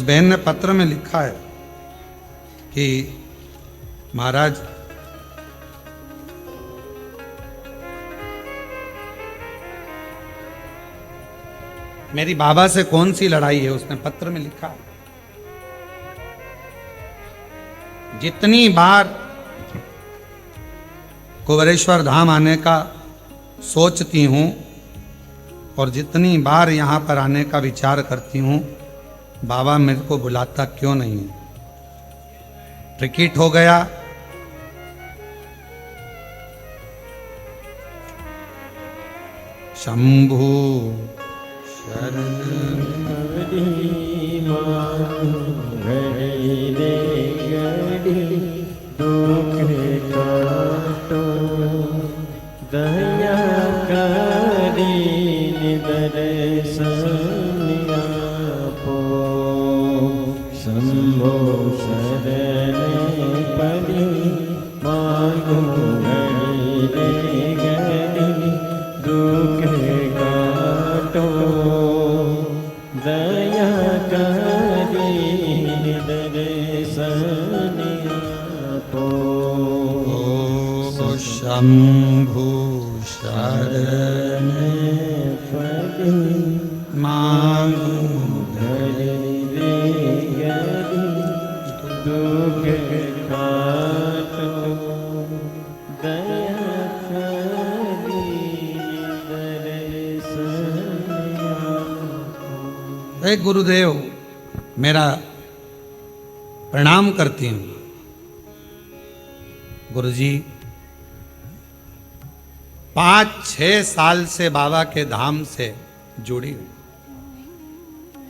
बहन ने पत्र में लिखा है कि महाराज मेरी बाबा से कौन सी लड़ाई है, उसने पत्र में लिखा है। जितनी बार कुबेरेश्वर धाम आने का सोचती हूं और जितनी बार यहां पर आने का विचार करती हूं, बाबा मेरे को बुलाता क्यों नहीं है? टिकट हो गया, शंभू शरण दुख काटो दया करी दर्शनिया पो शंभो शरण पड़ी मांगो घड़ी रे घड़ी दुख काटो दया करी दर्शनिया पो शंभु शरण पड़ी मांगू घड़ी रे घड़ी दुख काटो दया करी दर्शनिया हे गुरुदेव, मेरा प्रणाम करती हूँ। गुरुजी 5-6 साल से बाबा के धाम से जुड़ी हुई।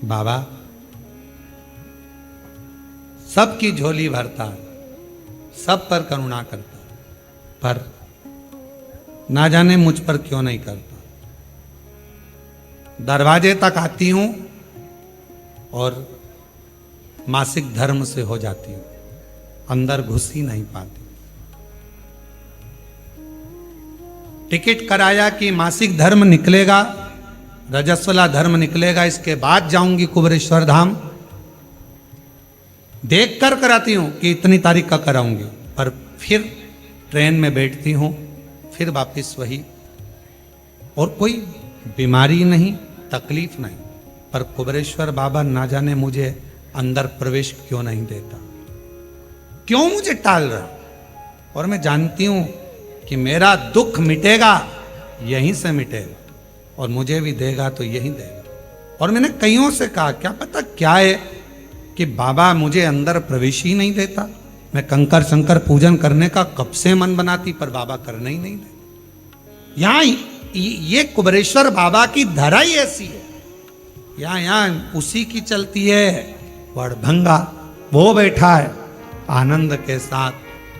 बाबा सबकी झोली भरता है, सब पर करुणा करता है, पर ना जाने मुझ पर क्यों नहीं करता। दरवाजे तक आती हूं और मासिक धर्म से हो जाती हूं, अंदर घुस ही नहीं पाती। टिकट कराया कि मासिक धर्म निकलेगा, रजस्वला धर्म निकलेगा, इसके बाद जाऊंगी कुबेरेश्वर धाम। देख कर कराती हूं कि इतनी तारीख का कराऊंगी, पर फिर ट्रेन में बैठती हूं, फिर वापस वही। और कोई बीमारी नहीं, तकलीफ नहीं, पर कुबेरेश्वर बाबा ना जाने मुझे अंदर प्रवेश क्यों नहीं देता, क्यों मुझे टाल रहा। और मैं जानती हूं कि मेरा दुख मिटेगा यहीं से मिटेगा, और मुझे भी देगा तो यहीं देगा। और मैंने कईयों से कहा क्या पता क्या है कि बाबा मुझे अंदर प्रवेश ही नहीं देता। मैं कंकर शंकर पूजन करने का कब से मन बनाती, पर बाबा करने ही नहीं देता। यहाँ ये कुबेरेश्वर बाबा की धरा ही ऐसी है, यहाँ उसी की चलती है। वड़भंगा वो बैठा है आनंद के साथ,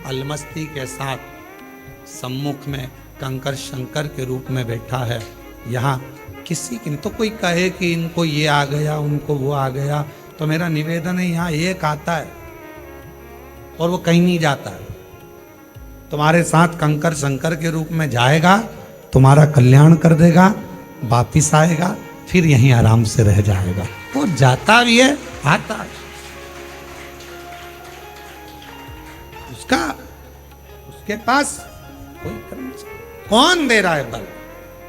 अलमस्ती के साथ, सम्मुख में कंकर शंकर के रूप में बैठा है। यहाँ किसी की तो कोई कहे कि इनको ये आ गया, उनको वो आ गया, तो मेरा निवेदन है यहाँ एक आता है और वो कहीं नहीं जाता है। तुम्हारे साथ कंकर शंकर के रूप में जाएगा, तुम्हारा कल्याण कर देगा, वापिस आएगा, फिर यहीं आराम से रह जाएगा। वो जाता भी है, आता है। उसके पास कोई कर्म, कौन दे रहा है बल,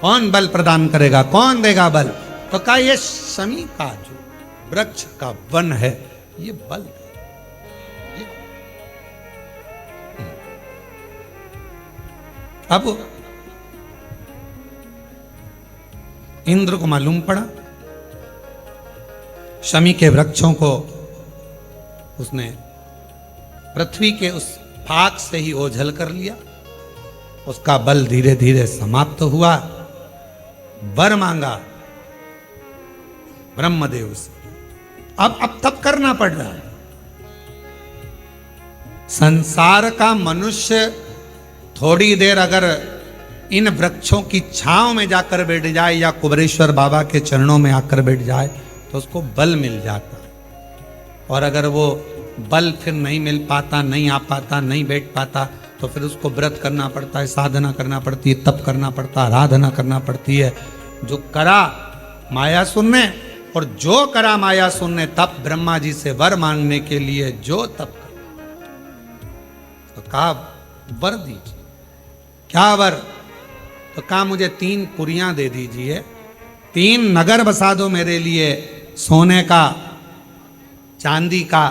कौन बल प्रदान करेगा, कौन देगा बल? तो कहा ये शमी का जो वृक्ष का वन है, ये बल है। अब इंद्र को मालूम पड़ा, शमी के वृक्षों को उसने पृथ्वी के उस फाक से ही ओझल कर लिया। उसका बल धीरे धीरे समाप्त हुआ। वर मांगा ब्रह्मदेव से। अब तब करना पड़ रहा है। संसार का मनुष्य थोड़ी देर अगर इन वृक्षों की छांव में जाकर बैठ जाए या कुबेरेश्वर बाबा के चरणों में आकर बैठ जाए तो उसको बल मिल जाता है। और अगर वो बल फिर नहीं मिल पाता, नहीं आ पाता, नहीं बैठ पाता, तो फिर उसको व्रत करना पड़ता है, साधना करना पड़ती है, तप करना पड़ता है, आराधना करना पड़ती है। जो करा मायासुर ने, और जो करा मायासुर ने तप ब्रह्मा जी से वर मांगने के लिए, जो तप करा, तो कहा वर दीजिए। क्या वर? तो कहा मुझे 3 पुरियां दे दीजिए, 3 नगर बसा दो मेरे लिए, सोने का, चांदी का,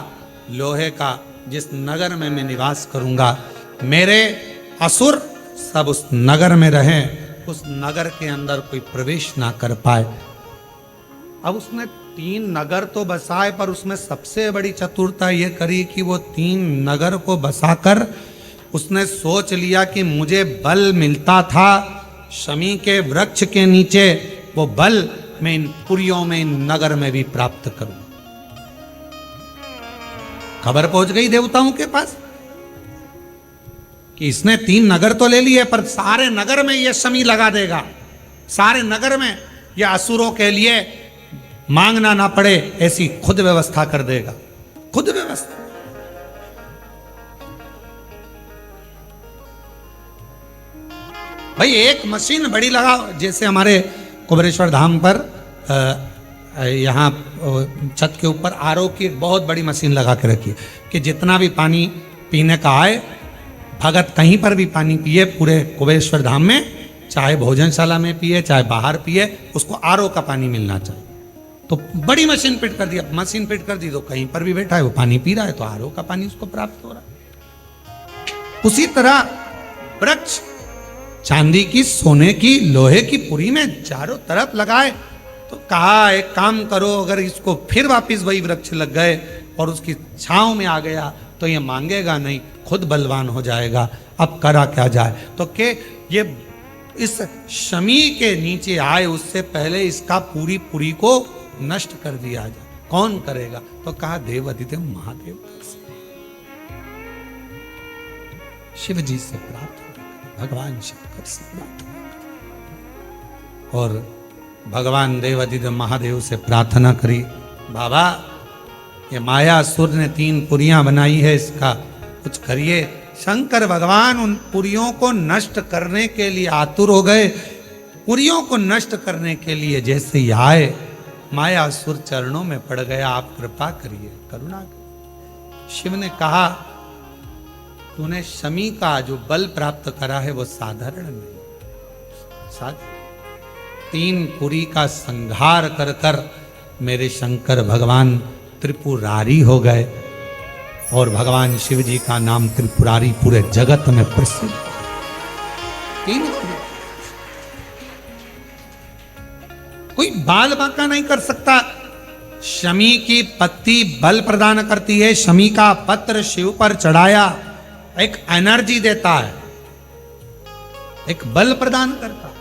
लोहे का, जिस नगर में मैं निवास करूंगा, मेरे असुर सब उस नगर में रहें, उस नगर के अंदर कोई प्रवेश ना कर पाए। अब उसने 3 नगर तो बसाए, पर उसमें सबसे बड़ी चतुरता ये करी कि वो 3 नगर को बसाकर उसने सोच लिया कि मुझे बल मिलता था शमी के वृक्ष के नीचे, वो बल मैं इन पुरियों में, इन नगर में भी प्राप्त करूं। खबर पहुंच गई देवताओं के पास कि इसने 3 नगर तो ले लिए, पर सारे नगर में ये शमी लगा देगा, सारे नगर में ये असुरों के लिए मांगना ना पड़े ऐसी खुद व्यवस्था कर देगा। खुद व्यवस्था। भाई एक मशीन बड़ी लगाओ, जैसे हमारे कुबेरेश्वर धाम पर यहाँ छत के ऊपर आरओ की एक बहुत बड़ी मशीन लगा के रखी है कि जितना भी पानी पीने का आए, भगत कहीं पर भी पानी पिए पूरे कुबेरेश्वर धाम में, चाहे भोजनशाला में पिए चाहे बाहर पिए, उसको आरओ का पानी मिलना चाहिए। तो बड़ी मशीन फिट कर दी। अब मशीन फिट कर दी तो कहीं पर भी बैठा है वो पानी पी रहा है, तो आरओ का पानी उसको प्राप्त हो रहा है। उसी तरह वृक्ष चांदी की, सोने की, लोहे की पुरी में चारों तरफ लगाए। तो कहा एक काम करो, अगर इसको फिर वापिस वही वृक्ष लग गए और उसकी छांव में आ गया तो ये मांगेगा नहीं, खुद बलवान हो जाएगा। अब करा क्या जाए? तो के ये इस शमी के नीचे आए उससे पहले इसका पूरी पुरी को नष्ट कर दिया जाए। कौन करेगा? तो कहा देव अधिदेव महादेव शिव जी से प्रार्थना, भगवान शंकर से प्रार्थना। और भगवान देवादिदेव महादेव से प्रार्थना करी, बाबा ये मायासुर ने 3 पुरियां बनाई है, इसका कुछ करिए। शंकर भगवान उन पुरियों को नष्ट करने के लिए आतुर हो गए। पुरियों को नष्ट करने के लिए जैसे ही आए, मायासुर चरणों में पड़ गया, आप कृपा करिए, करुणा करिए। शिव ने कहा तूने शमी का जो बल प्राप्त करा है वो साधारण नहीं। 3 पुरी का संहार कर कर मेरे शंकर भगवान त्रिपुरारी हो गए, और भगवान शिव जी का नाम त्रिपुरारी पूरे जगत में प्रसिद्ध। 3 पुरी कोई बाल बांका नहीं कर सकता। शमी की पत्ती बल प्रदान करती है। शमी का पत्र शिव पर चढ़ाया एक एनर्जी देता है, एक बल प्रदान करता है।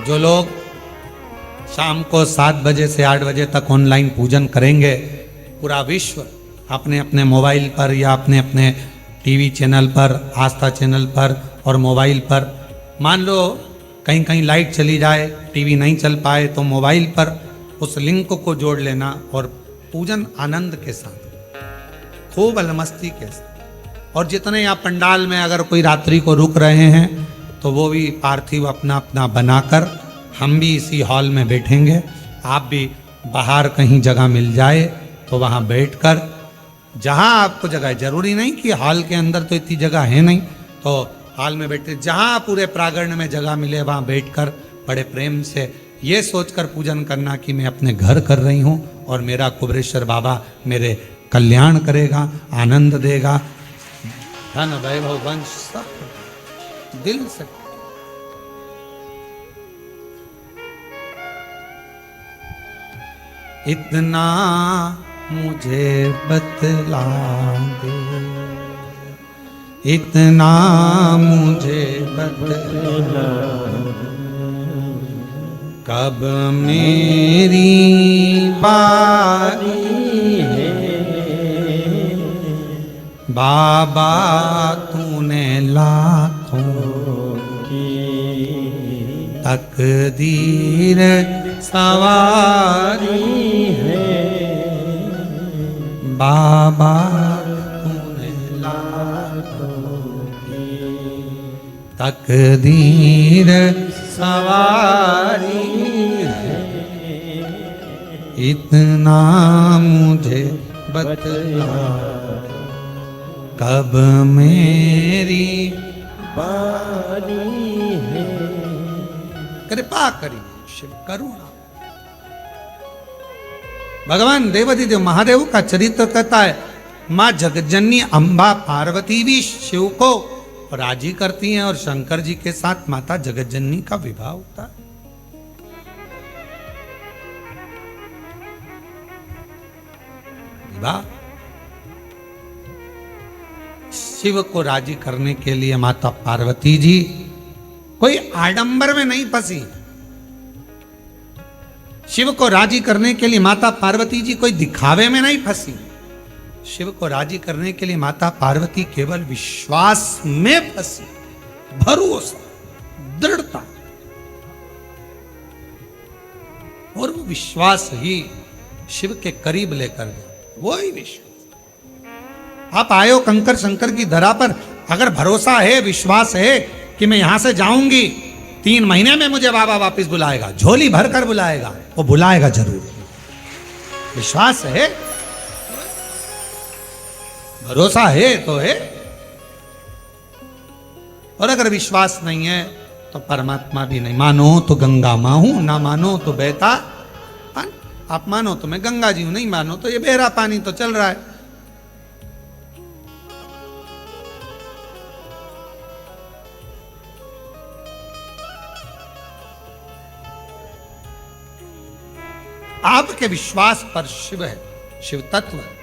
जो लोग शाम को 7 बजे से 8 बजे तक ऑनलाइन पूजन करेंगे, पूरा विश्व अपने अपने मोबाइल पर या अपने अपने टीवी चैनल पर, आस्था चैनल पर और मोबाइल पर, मान लो कहीं कहीं लाइट चली जाए, टीवी नहीं चल पाए, तो मोबाइल पर उस लिंक को जोड़ लेना और पूजन आनंद के साथ, खूब अलमस्ती के साथ, और जितने यहाँ पंडाल में अगर कोई रात्रि को रुक रहे हैं तो वो भी पार्थिव अपना अपना बनाकर, हम भी इसी हॉल में बैठेंगे। आप भी बाहर कहीं जगह मिल जाए तो वहाँ बैठकर, जहाँ आपको जगह है, जरूरी नहीं कि हॉल के अंदर तो इतनी जगह है नहीं, तो हॉल में बैठे, जहाँ पूरे प्रांगण में जगह मिले वहाँ बैठकर बड़े प्रेम से ये सोचकर पूजन करना कि मैं अपने घर कर रही हूँ और मेरा कुबेरेश्वर बाबा मेरे कल्याण करेगा, आनंद देगा, धन वैभव वंश सब दिल से। इतना मुझे बतला दे, इतना मुझे बतला, कब मेरी बारी है बाबा, तूने लाखों की तकदीर सवारी है बाबा, तूने लाखों की तकदीर सवारी है, इतना मुझे बतला, कब मेरी बारी है। कृपा करी शिव करुणा। भगवान देवाधिदेव महादेव का चरित्र कहता है, माँ जगज्जननी अम्बा पार्वती भी शिव को राजी करती हैं और शंकर जी के साथ माता जगज्जननी का विवाह होता है। विवाह शिव को राजी करने के लिए माता पार्वती जी कोई आडंबर में नहीं फंसी। शिव को राजी करने के लिए माता पार्वती जी कोई दिखावे में नहीं फंसी। शिव को राजी करने के लिए माता पार्वती केवल विश्वास में फंसी, भरोसा, दृढ़ता, और वो विश्वास ही शिव के करीब लेकर गया। वो ही विश्वास। आप आयो कंकर शंकर की धरा पर, अगर भरोसा है, विश्वास है कि मैं यहां से जाऊंगी 3 महीने में मुझे बाबा वापस बुलाएगा, झोली भर कर बुलाएगा, वो बुलाएगा जरूर। विश्वास है, भरोसा है तो है। और अगर विश्वास नहीं है तो परमात्मा भी नहीं। मानो तो गंगा मां हूं, ना मानो तो बहता पानी। आप मानो तो मैं गंगा जी हूं, नहीं मानो तो ये बहरा पानी तो चल रहा है। आपके विश्वास पर शिव है, शिव तत्व है।